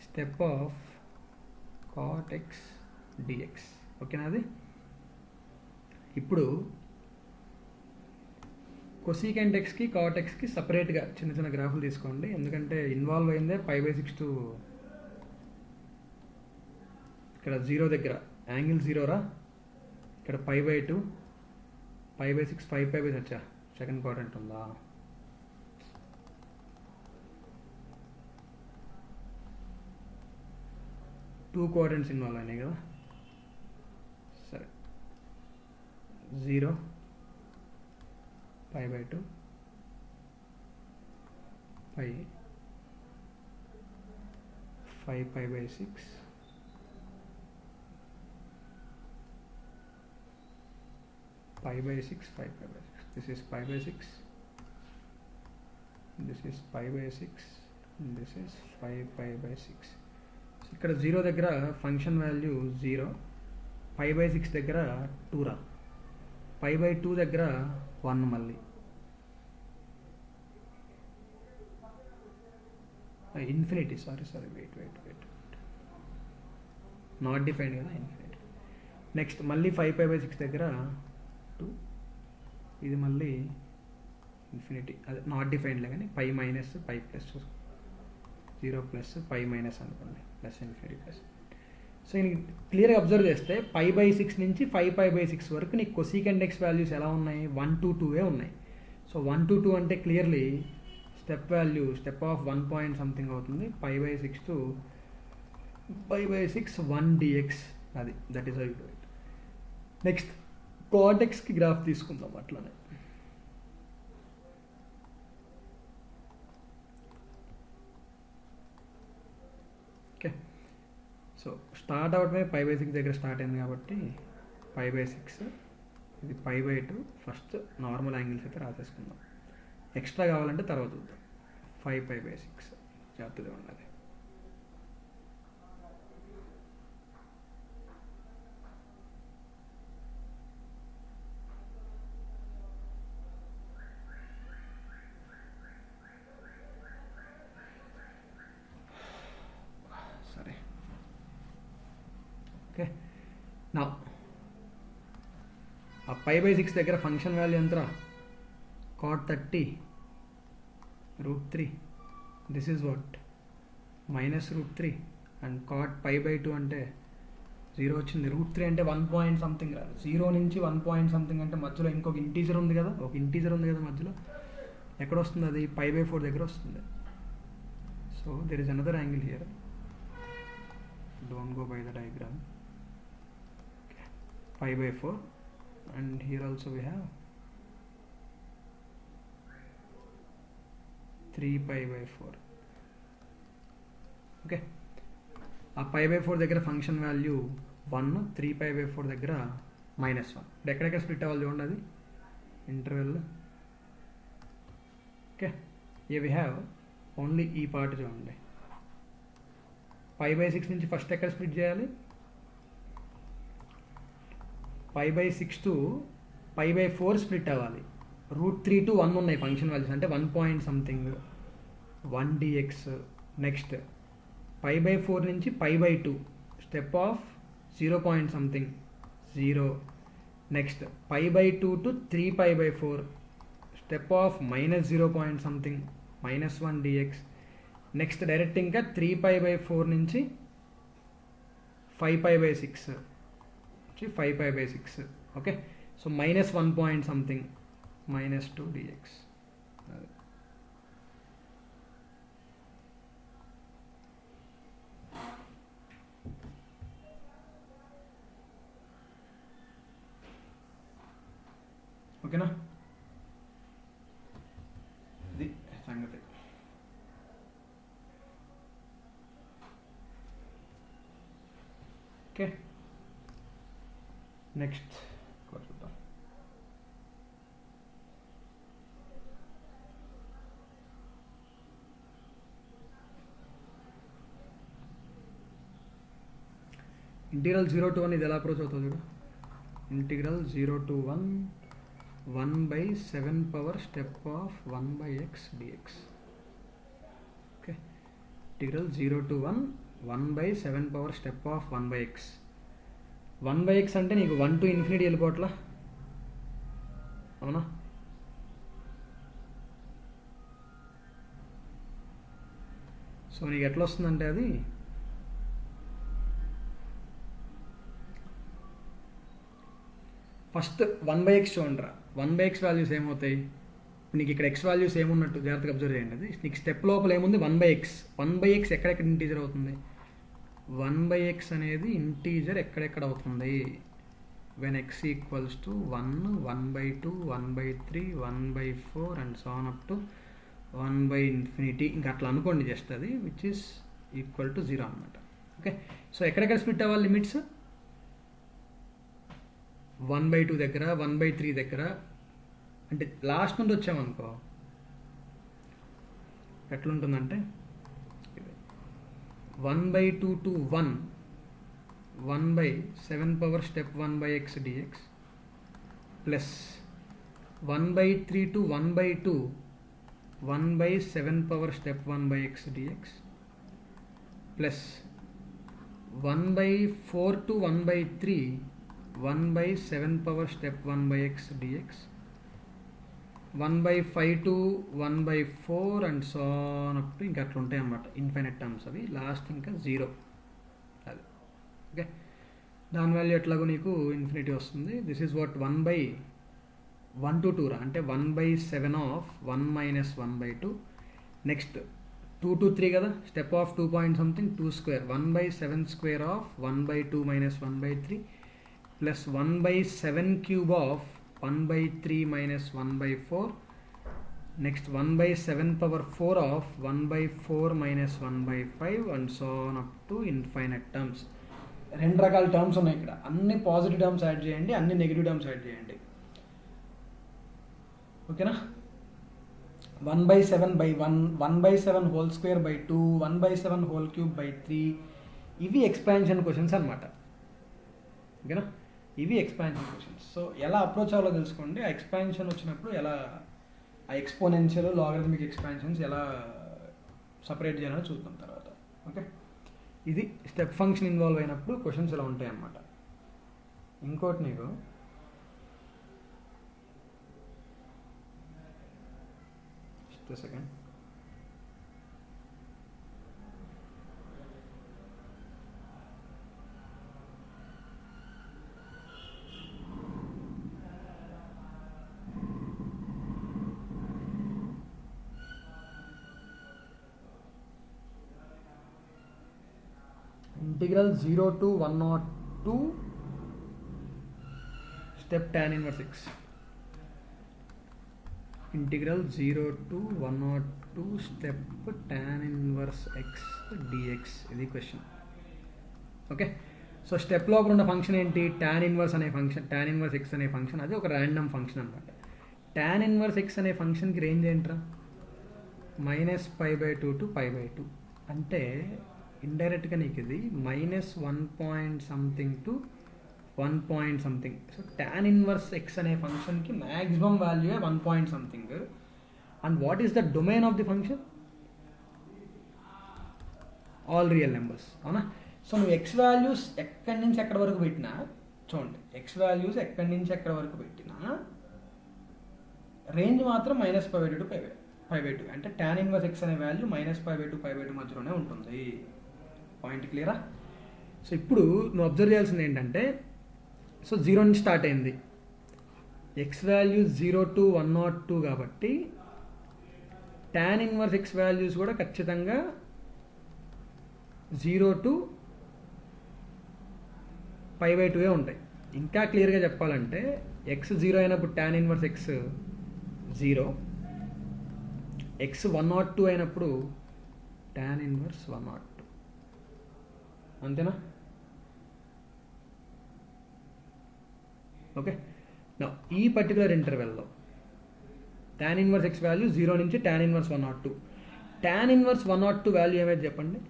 step of cot x dx. ఓకేనా? అది ఇప్పుడు cosecant ఎక్స్కి cot ఎక్స్కి సపరేట్గా చిన్న చిన్న గ్రాఫులు తీసుకోండి, ఎందుకంటే ఇన్వాల్వ్ అయిందే π/6 to ఇక్కడ 0 దగ్గర యాంగిల్ 0 రా, ఇక్కడ π/2 π/6 5π/6 వచ్చా సెకండ్ క్వాడ్రంట్ ఉందా? టూ క్వాడ్రంట్స్ ఇన్వాల్వ్ అయినాయి కదా. సరే, 0 π/2 π 5π/6 π/6 5π/6. This is π/6, this is π/6, this is 5π/6. ఇక్కడ 0 దగ్గర ఫంక్షన్ వాల్యూ 0, π/6 దగ్గర 2 రా, π/2 దగ్గర 1 మళ్ళీ infinity. Sorry wait not defined కదా, ఇన్ఫినిటీ. నెక్స్ట్ మళ్ళీ 5π/6 దగ్గర 2, ఇది మళ్ళీ ఇన్ఫినిటీ, అదే నాట్ డిఫైన్డ్లే కానీ π మైనస్ π ప్లస్ 0 ప్లస్ π మైనస్ అనుకోండి ప్లస్ ఇన్ఫినిటీ ప్లస్. సో నీకు క్లియర్గా అబ్జర్వ్ చేస్తే π/6 నుంచి 5π/6 వరకు నీకు కొసీకెంట్ ఎక్స్ వాల్యూస్ ఎలా ఉన్నాయి? 1 to 2 ఉన్నాయి. సో 1 to 2 అంటే clearly step value step of 1 point something అవుతుంది, π/6 to π/6 1 dx. అది that is how you do it. Next cot ఎక్స్కి గ్రాఫ్ తీసుకుందాం అట్లానే. ఓకే, సో స్టార్ట్ అవడమే π/6 దగ్గర స్టార్ట్ అయింది కాబట్టి π/6, ఇది π/2. ఫస్ట్ నార్మల్ యాంగిల్స్ అయితే రాసేసుకుందాం, ఎక్స్ట్రా కావాలంటే తర్వాత చూద్దాం. 5π/6 జాగ్రత్తగా ఉండాలి. సరే, ఓకే. నా ఆ π/6 దగ్గర ఫంక్షన్ వాల్యూ ఎంతరా? cot 30 √3. This is what -√3. And cot π/2 అంటే 0 వచ్చింది. √3 అంటే 1 పాయింట్ సంథింగ్ రాదు. 0 నుంచి 1 పాయింట్ సంథింగ్ అంటే మధ్యలో ఇంకొక ఇంటీజర్ ఉంది కదా, ఒక ఇంటీజర్ ఉంది కదా మధ్యలో. ఎక్కడ వస్తుంది అది? π/4 దగ్గర వస్తుంది. So there is another angle here. Don't go by the diagram. π/4 and here also we have 3π/4. Okay, ఆ π/4 దగ్గర ఫంక్షన్ వాల్యూ 1, 3π/4 దగ్గర -1. ఇప్పుడు ఎక్కడెక్కడ స్ప్లిట్ అవ్వాలి చూడండి అది interval. Okay, we have only ఈ పార్ట్ చూడండి. π/6 నుంచి ఫస్ట్ ఎక్కడ స్ప్లిట్ చేయాలి? π/6 టు π/4 స్ప్లిట్ అవ్వాలి. √3 to 1 ఉన్నాయి ఫంక్షన్ వాల్యూస్, అంటే 1 పాయింట్ సంథింగ్, 1 dx. నెక్స్ట్ π/4 నుంచి π/2 step of 0 point something 0. Next π/2 to 3π/4 step of -0 point something -1 dx. Next direct ఇంకా 3π/4 నుంచి 5π/6 5π/6. Okay, so -1 point something -2 dx. ఓకేనా, ఇది సంగతి. ఓకే, నెక్స్ట్ చూద్దాం. ఇంటిగ్రల్ 0 to 1 ఇది ఎలా అప్రోచ్ అవుతుంది చూడు. Integral 0 to 1 1/7 power step of 1/x dx. Okay, integral 0 to 1 1/7 power step of 1/x. 1/x అంటే నీకు 1 to ఇన్ఫినిటీ వెళ్ళిపోవట్లా, అవునా? సో నీకు ఎట్లా వస్తుందంటే అది ఫస్ట్ 1/x చూడరా. 1/x వాల్యూస్ ఏమవుతాయి? నీకు ఇక్కడ x వాల్యూస్ ఏమున్నట్టు జాగ్రత్తగా అబ్జర్వ్ చేయండి. అది నీకు స్టెప్ లోపల ఏముంది? 1/x. 1/x ఎక్కడెక్కడ ఇంటీజర్ అవుతుంది? 1/x అనేది ఇంటీజర్ ఎక్కడెక్కడ అవుతుంది? When x equals to 1, 1/2, 1/3, 1/4 and so on up to 1/∞. ఇంకా అట్లా అనుకోండి జస్ట్ అది, విచ్ ఈస్ ఈక్వల్ టు 0 అనమాట. ఓకే, సో ఎక్కడెక్కడ స్ప్లిట్ అవ్వాలి లిమిట్స్? 1/2 దగ్గర, 1/3 దగ్గర. అంటే లాస్ట్ నుండి వచ్చామనుకో ఎట్లుంటుందంటే 1/2 to 1 1/7 power step 1/x dx plus 1/3 to 1/2 1/7 power step 1/x dx plus 1/4 to 1/3 1/7 power step 1/x dx 1/5 to 1/4 and so on up to ఇంకా అట్లా ఉంటాయి అన్నమాట. ఇన్ఫైనైట్ టర్మ్స్ అవి. లాస్ట్ ఇంకా 0 అది. ఓకే, దాని వాల్యూ ఎట్లాగో నీకు ఇన్ఫినిటీ వస్తుంది. దిస్ ఈజ్ వాట్ 1/1 to 2 రా, అంటే 1/7 ఆఫ్ 1 - 1/2. నెక్స్ట్ 2 to 3 కదా, step of 2 point something 2 square 1/7 square of 1/2 - 1/3 plus 1/7 cube of 1/3 - 1/4. Next 1/7 power 4 of 1/4 - 1/5 and so on up to infinite terms. రెండు రకాల టర్మ్స్ ఉన్నాయి ఇక్కడ. అన్ని పాజిటివ్ టర్మ్స్ యాడ్ చేయండి, అన్ని నెగిటివ్ టర్మ్స్ యాడ్ చేయండి. ఓకేనా, 1/7/1, 1/7 whole square by 2, 1/7 whole cube by 3. ఇవి ఎక్స్పాన్షన్ క్వశ్చన్స్ అనమాట. ఓకేనా, ఇవి ఎక్స్పాన్షన్ క్వశ్చన్స్. సో ఎలా అప్రోచ్ అవ్వాలో తెలుసుకోండి. ఆ ఎక్స్పాన్షన్ వచ్చినప్పుడు ఎలా ఆ ఎక్స్పోనెన్షియల్, లాగరిథమిక్ ఎక్స్పాన్షన్స్ ఎలా సపరేట్ చేయాలని చూద్దాం తర్వాత. ఓకే, ఇది స్టెప్ ఫంక్షన్ ఇన్వాల్వ్ అయినప్పుడు క్వశ్చన్స్ ఎలా ఉంటాయి అన్నమాట. ఇంకోటి నీకు just second. Integral 0 to 102 step tan inverse x. Integral 0 to 102 step tan inverse x dx. ఇది క్వశ్చన్. ఓకే, సో స్టెప్ లోపల ఉన్న ఫంక్షన్ ఏంటి? tan ఇన్వర్స్ అనే ఫంక్షన్, tan ఇన్వర్స్ ఎక్స్ అనే ఫంక్షన్. అది ఒక ర్యాండమ్ ఫంక్షన్ అనమాట. tan ఇన్వర్స్ ఎక్స్ అనే ఫంక్షన్కి రేంజ్ ఏంట్రా? -π/2 to π/2. అంటే ఇండైరెక్ట్గా నీకు ఇది -1 to 1 so tan inverse x అనే ఫంక్షన్కి maximum value 1 and what is the domain of the function? All real numbers. అవునా? సో నువ్వు ఎక్స్ వాల్యూస్ ఎక్కడి నుంచి ఎక్కడి వరకు పెట్టినా, చూడండి, ఎక్స్ వాల్యూస్ ఎక్కడి నుంచి ఎక్కడి వరకు పెట్టినా రేంజ్ మాత్రం -π/2 to π/2. అంటే tan ఇన్వర్స్ ఎక్స్ అనే వాల్యూ -π/2 π/2 మధ్యలోనే ఉంటుంది. పాయింట్ క్లియరా? సో ఇప్పుడు నువ్వు అబ్జర్వ్ చేయాల్సింది ఏంటంటే, సో 0 నుంచి స్టార్ట్ అయింది, ఎక్స్ వాల్యూ 0 to 102 కాబట్టి tan ఇన్వర్స్ ఎక్స్ వాల్యూస్ కూడా ఖచ్చితంగా 0 to π/2 ఉంటాయి. ఇంకా క్లియర్గా చెప్పాలంటే ఎక్స్ 0 అయినప్పుడు tan ఇన్వర్స్ ఎక్స్ 0, ఎక్స్ 102 అయినప్పుడు tan ఇన్వర్స్ 102. అంతేనా? ఓకే, ఈ పర్టికులర్ ఇంటర్వెల్లో tan ఇన్వర్స్ ఎక్స్ వాల్యూ 0 నుంచి tan inverse 102. tan inverse 102 value ఏమైతే చెప్పండి?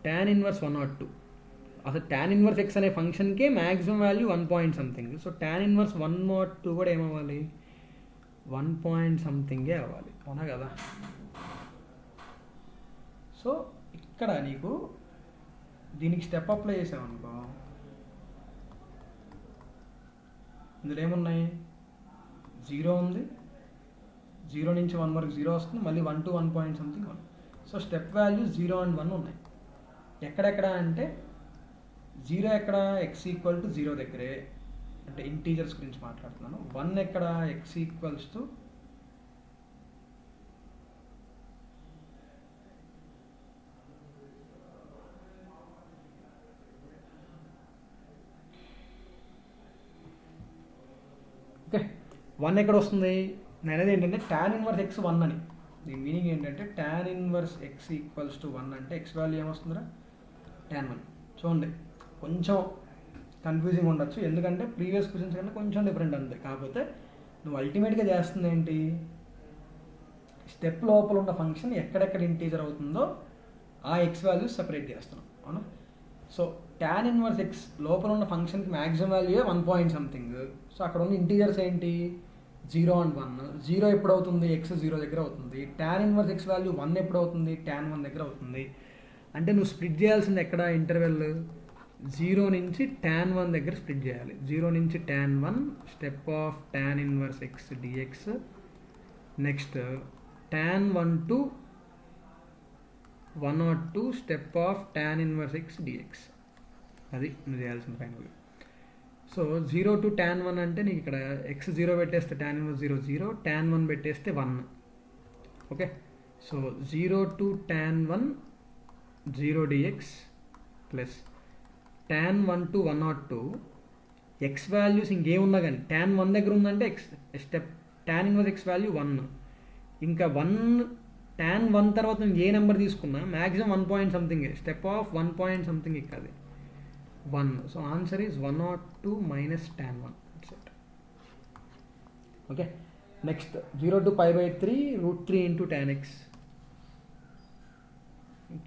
tan ఇన్వర్స్ 102 అసలు tan ఇన్వర్స్ ఎక్స్ అనే ఫంక్షన్కే maximum value 1 so tan inverse 102 కూడా ఏమవ్వాలి? 1 అవ్వాలి. అవునా కదా? సో ఇక్కడ నీకు దీనికి స్టెప్ అప్లై చేసామనుకో, ఇందులో ఏమున్నాయి? 0 ఉంది, 0 నుంచి 1 వరకు 0 వస్తుంది, మళ్ళీ 1 to 1 so step value 0 and 1 ఉన్నాయి. ఎక్కడెక్కడ అంటే 0 ఎక్కడ? x = 0 దగ్గరే, అంటే ఇంటీజర్స్ గురించి మాట్లాడుతున్నాను. 1 ఎక్కడ? x = ఓకే, 1 ఎక్కడ వస్తుంది? నేను అనేది ఏంటంటే tan ఇన్వర్స్ ఎక్స్ 1 అని. దీని మీనింగ్ ఏంటంటే tan ఇన్వర్స్ ఎక్స్ = 1 అంటే ఎక్స్ వాల్యూ ఏమొస్తుందిరా? tan 1. చూడండి, కొంచెం కన్ఫ్యూజింగ్ ఉండొచ్చు, ఎందుకంటే ప్రీవియస్ క్వశ్చన్స్ కన్నా కొంచెం డిఫరెంట్ అంతే. కాకపోతే నువ్వు అల్టిమేట్గా చేస్తుంది ఏంటి? స్టెప్ లోపల ఉన్న ఫంక్షన్ ఎక్కడెక్కడ ఇంటీజర్ అవుతుందో ఆ ఎక్స్ వాల్యూస్ సెపరేట్ చేస్తున్నాం. అవునా? సో tan ఇన్వర్స్ ఎక్స్ లోపల ఉన్న ఫంక్షన్కి మ్యాక్సిమం వాల్యూ 1 సో అక్కడ ఉన్న ఇంటీజర్స్ ఏంటి? 0 and 1. 0 ఎప్పుడు అవుతుంది? ఎక్స్ 0 దగ్గర అవుతుంది. tan ఇన్వర్స్ ఎక్స్ వాల్యూ 1 ఎప్పుడు అవుతుంది? tan 1 దగ్గర అవుతుంది. అంటే నువ్వు స్ప్లిట్ చేయాల్సింది ఎక్కడ? ఇంటర్వెల్ 0 నుంచి tan 1 దగ్గర స్ప్లిట్ చేయాలి. 0 నుంచి tan 1 step of tan inverse x dx. Next tan 1 to 102 step of tan inverse x dx. అది నువ్వు చేయాల్సింది ఫైనల్గా. సో 0 to tan 1 అంటే నీకు ఇక్కడ ఎక్స్ 0 పెట్టేస్తే tan ఇన్వర్స్ 0 0, tan 1 పెట్టేస్తే 1. Okay, so 0 to tan 1 0 dx plus tan 1 to 102 x values ఇంకేమున్నా కానీ tan 1 దగ్గర ఉందంటే x step tan inverse x value 1. ఇంకా 1 tan 1 తర్వాత ఏ నెంబర్ తీసుకున్నా మ్యాక్సిమం 1 స్టెప్ ఆఫ్ 1 ఇక్కడ 1. So answer is 102 minus tan 1. That's it. Okay, next 0 to π/3 √3 into tan x.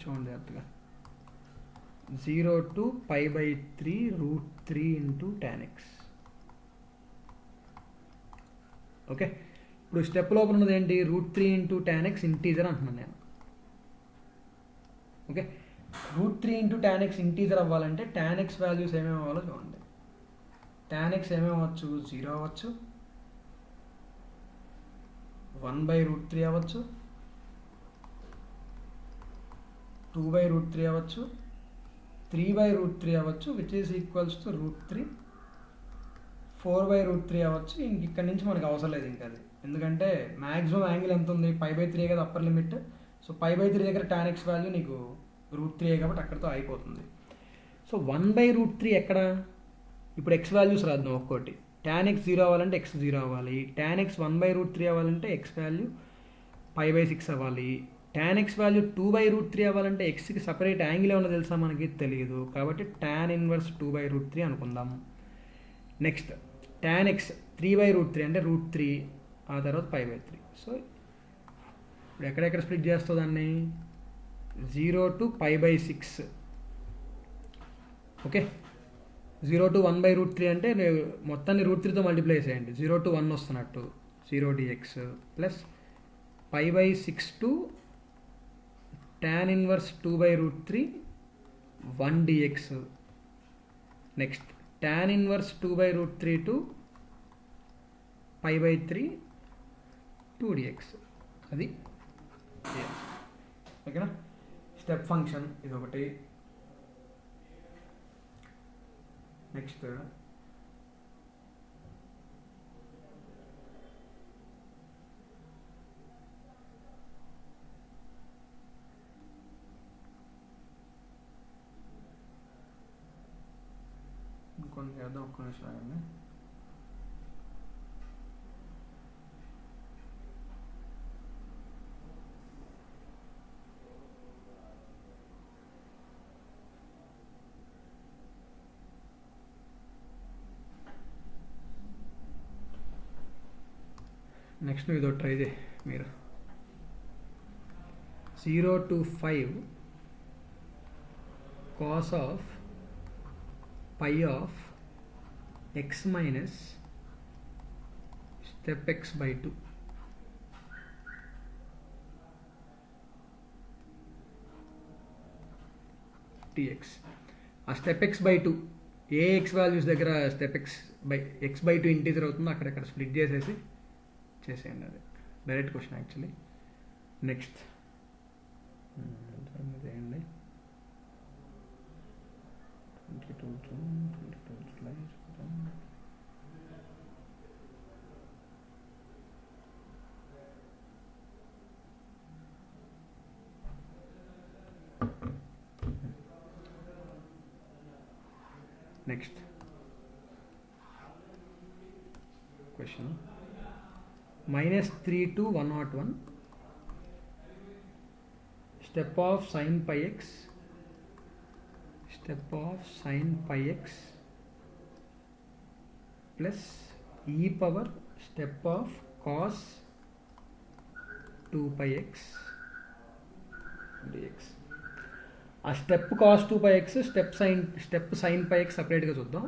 చూడండి జాగ్రత్తగా. 0 to π/3 √3 into tan x. Okay, ఇప్పుడు స్టెప్ లోపల ఉన్నది ఏంటి? √3 into tan x ఇంటీజర్ అంటున్నాను నేను. Okay, √3 into tan x integer అవ్వాలంటే tan x వాల్యూస్ ఏమేమి అవ్వాలో చూడండి. tan x ఏమేమి అవ్వచ్చు? 0 అవ్వచ్చు, 1/√3 అవ్వచ్చు, 2/√3 అవ్వచ్చు, 3/√3 అవ్వచ్చు, విచ్ ఈజ్ ఈక్వల్స్ టు √3, 4/√3 అవ్వచ్చు. ఇంక ఇక్కడ నుంచి మనకు అవసరం లేదు ఇంకా అది, ఎందుకంటే మ్యాక్సిమం యాంగిల్ ఎంత ఉంది? π/3 కదా అప్పర్ లిమిట్. సో π/3 దగ్గర tan x వాల్యూ నీకు √3 కాబట్టి అక్కడితో అయిపోతుంది. సో 1/√3 ఎక్కడ? ఇప్పుడు ఎక్స్ వాల్యూస్ రాద్దాం ఒక్కోటి. tan x 0 అవ్వాలంటే x 0 అవ్వాలి, tan x 1/√3 అవ్వాలంటే x వాల్యూ π/6 అవ్వాలి, tan x వాల్యూ 2/√3 అవ్వాలంటే xకి సపరేట్ యాంగిల్ ఏమన్నా తెలుసా మనకి? తెలియదు. కాబట్టి tan ఇన్వర్స్ 2/√3 అనుకుందాము. నెక్స్ట్ tan x 3/√3 అంటే √3, ఆ తర్వాత π/3. సో ఇప్పుడు ఎక్కడెక్కడ స్ప్లిట్ చేస్తావు దాన్ని? 0 to π/6. ఓకే, 0 to 1/√3 అంటే మొత్తాన్ని √3తో మల్టిప్లై చేయండి. 0 to 1 వస్తున్నట్టు 0 dx plus π/6 to tan inverse 2/√3 1 dx. Next tan inverse 2/√3 to π/3 2 dx. అది ఓకేనా? స్టెప్ ఫంక్షన్ ఇది ఒకటి. నెక్స్ట్ ఇంకొన్ని చేద్దాం, ఒక్క నిమిషం ఆగండి. నెక్స్ట్ ఇదో ట్రై చేయి మీరు. 0 to 5 cos of pi of x minus step x by 2. dx. ఆ step x by 2 A x values దగ్గర స్టెప్ x by 2 ఇంటీజర్ అవుతుందో అక్కడక్కడ స్ప్లిట్ చేసేసి చేసేయండి. అది డైరెక్ట్ క్వశ్చన్ యాక్చువల్లీ. నెక్స్ట్ చేయండి. 22 July. Next question -3 to 101 step of sin pi x plus e power step of cos 2 pi x dx. ఆ step cos 2 pi x step sin pi x సపరేట్గా చూద్దాం.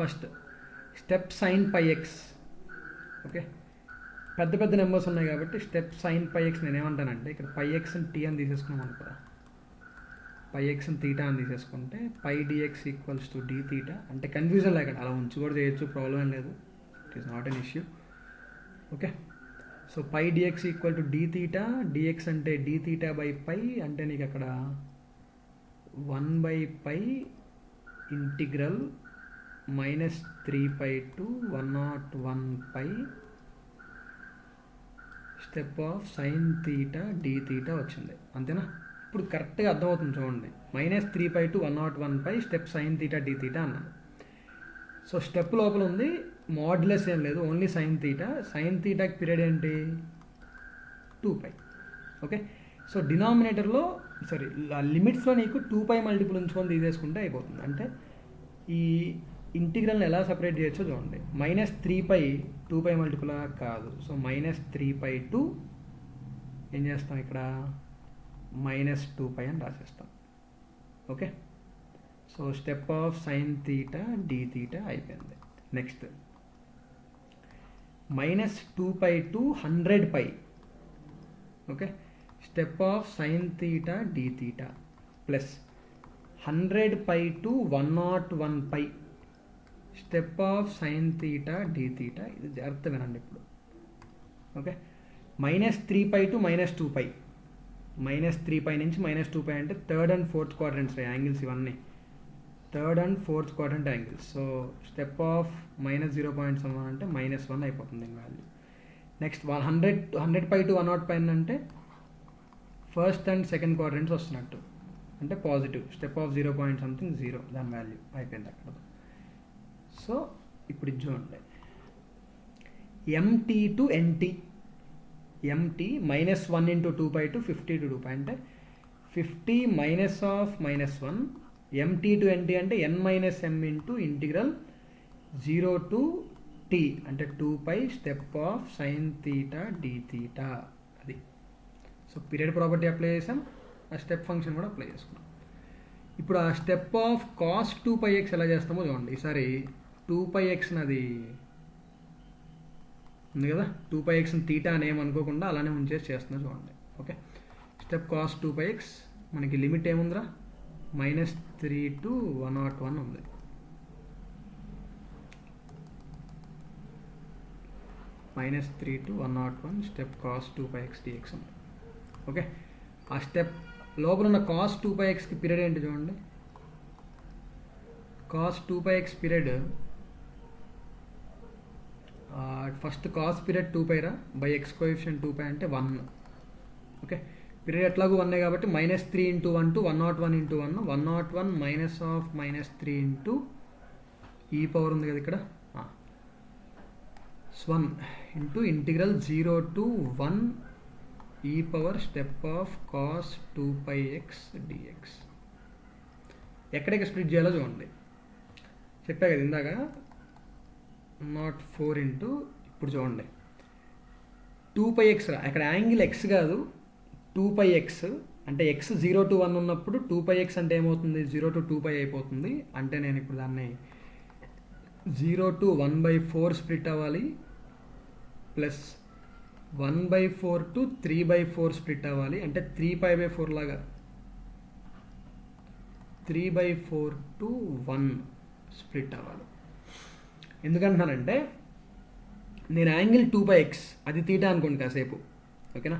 First step sin pi x. Okay, పెద్ద పెద్ద numbers ఉన్నాయి కాబట్టి step sin pi x నేను ఏమంటానంటే ఇక్కడ πx అని t అని తీసేసుకున్నాం అనుకో, πx అని తీటా అని తీసేసుకుంటే π dx equals to d theta. అంటే కన్ఫ్యూజన్ లేకుండా అలా ఉంచి కూడా చేయొచ్చు, ప్రాబ్లం ఏం లేదు. It is not an issue. Okay, so π dx equal to d theta, dx అంటే d తీటా బై π అంటే నీకు అక్కడ 1/π integral -3π to 101π step of sine theta d theta వచ్చింది. అంతేనా? ఇప్పుడు కరెక్ట్గా అర్థమవుతుంది చూడండి. -3π to 101π step sine theta d theta అన్నాను. సో స్టెప్ లోపల ఉంది, మోడ్యులస్ ఏం లేదు, ఓన్లీ సైన్ తీటా. సైన్ తీటాకి పీరియడ్ ఏంటి? 2π. ఓకే, సో డినామినేటర్లో లిమిట్స్లో నీకు 2π మల్టిపుల్ ఉంచుకొని తీసేసుకుంటే అయిపోతుంది. అంటే ఈ ఇంటిగ్రల్ని ఎలా సపరేట్ చేయొచ్చో చూడండి. -3π 2π మల్టిపులా? కాదు. సో -3π to ఏం చేస్తాం ఇక్కడ -2π అని రాసేస్తాం. Okay, so step of sine theta d theta అయిపోయింది. Next -2π to 100π. Okay, step of sine theta d theta plus 100π to 101π step of sine theta d theta. ఇది జాగ్రత్త వినండి ఇప్పుడు. Okay, -3π to -2π. -3π నుంచి -2π అంటే third and fourth quadrants angles ఇవన్నీ, third and fourth quadrant angles. So step of -0.7 అంటే -1 అయిపోతుంది value. Next 100π to 101π అంటే ఫస్ట్ అండ్ సెకండ్ క్వాడ్రంట్స్ వస్తున్నట్టు. అంటే positive, step of 0 point something 0 దాని వాల్యూ అయిపోయింది అక్కడ. సో ఇప్పుడు ఇది చూడండి, mt to nt, mt -1 × 2π to 50 to 2π అంటే 50 -(-1) ఎంటీ టు ఎన్టీ అంటే n - m into integral 0 to t అంటే 2π స్టెప్ ఆఫ్ sin θ dθ. అది. సో పీరియడ్ ప్రాపర్టీ అప్లై చేసాం, ఆ స్టెప్ ఫంక్షన్ కూడా అప్లై చేసుకున్నాం. ఇప్పుడు ఆ స్టెప్ ఆఫ్ cos 2πx ఎలా చేస్తామో చూడండి. ఈసారి 2πx అది ఉంది కదా, 2πx తీటా అని ఏమనుకోకుండా అలానే ఉంచేసి చేస్తున్నా చూడండి. ఓకే, స్టెప్ cos 2πx మనకి లిమిట్ ఏముందిరా, -3 టు 101 ఉంది. -3 to 101 step cos 2πx dx ఉంది. ఓకే, ఆ స్టెప్ లోపల ఉన్న cos 2πxకి పీరియడ్ ఏంటి చూడండి. cos 2πx period first cos period 2π రా, బై ఎక్స్ కోఎఫిషియంట్ 2π అంటే 1. ఓకే, పీరియడ్ ఎట్లాగూ 1 కాబట్టి -3 × 1 టు 101 × 1, 101 -3 ఇంటూ ఈ పవర్ ఉంది కదా ఇక్కడ 1 ఇంటూ ఇంటిగ్రల్ 0 టు 1 ఈ power step of cos 2πx dx. ఎక్కడికి స్ప్లిట్ చేయాలో చూడండి, చెప్పా కదా ఇందాక, 4 ఇంటూ ఇప్పుడు చూడండి 2πx రా, అక్కడ యాంగిల్ x కాదు 2πx అంటే x 0 to 1 ఉన్నప్పుడు 2πx అంటే ఏమవుతుంది, 0 to 2π అయిపోతుంది. అంటే నేను ఇప్పుడు దాన్ని 0 to 1/4 స్ప్లిట్ అవ్వాలి, ప్లస్ 1/4 to 3/4 స్ప్లిట్ అవ్వాలి. అంటే 3π/4 లాగా 3/4 to 1 స్ప్లిట్ అవ్వాలి. ఎందుకంటున్నానంటే నేను యాంగిల్ 2πx అది తీటా అనుకోండి కాసేపు, ఓకేనా.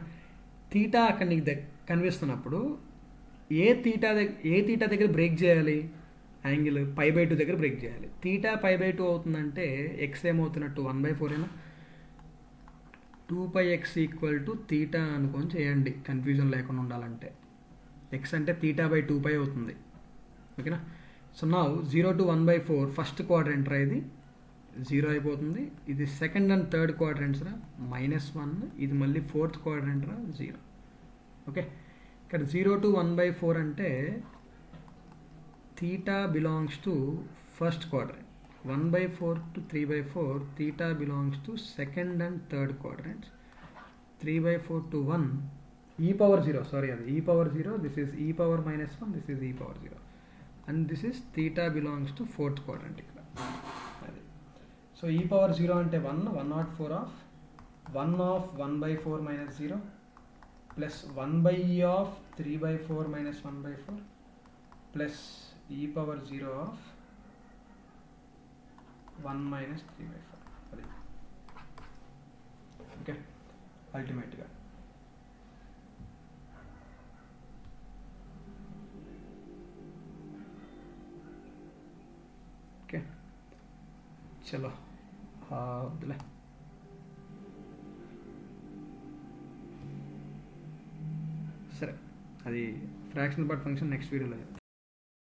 తీటా అక్కడ నీకు కనిపిస్తున్నప్పుడు ఏ తీటా దగ్గర బ్రేక్ చేయాలి, యాంగిల్ π/2 దగ్గర బ్రేక్ చేయాలి. తీటా π/2 అవుతుందంటే ఎక్స్ ఏమవుతున్నట్టు 1/4 2πx = తీటా అనుకొని చేయండి, కన్ఫ్యూజన్ లేకుండా ఉండాలంటే. ఎక్స్ అంటే θ/2π అవుతుంది, ఓకేనా. సో నా 0 to 1/4 ఫస్ట్ క్వాడ్రంట్ రా, ఇది 0 అయిపోతుంది. ఇది సెకండ్ అండ్ థర్డ్ క్వాడ్రంట్స్ రా, -1. ఇది మళ్ళీ ఫోర్త్ క్వాడ్రంట్ రా, 0. ఓకే, ఇక్కడ 0 to 1/4 అంటే theta belongs to first quadrant, 1/4 to 3/4 theta belongs to second and third quadrants, 3/4 to 1 e⁻0, sorry అది e⁻0, this is e⁻−1, this is e⁻0 and this is theta belongs to fourth quadrant ఇక్కడ. అది. So e⁻0 అంటే 104 of 1/4 - 0 plus 1/e of 3/4 - 1/4 plus e⁻0 of 1 - 3/4. అది. Okay, అల్టిమేట్గా okay చలో వద్దులే. సరే, అది ఫ్రాక్షనల్ పార్ట్ ఫంక్షన్ నెక్స్ట్ వీడియోలో చెప్తాను.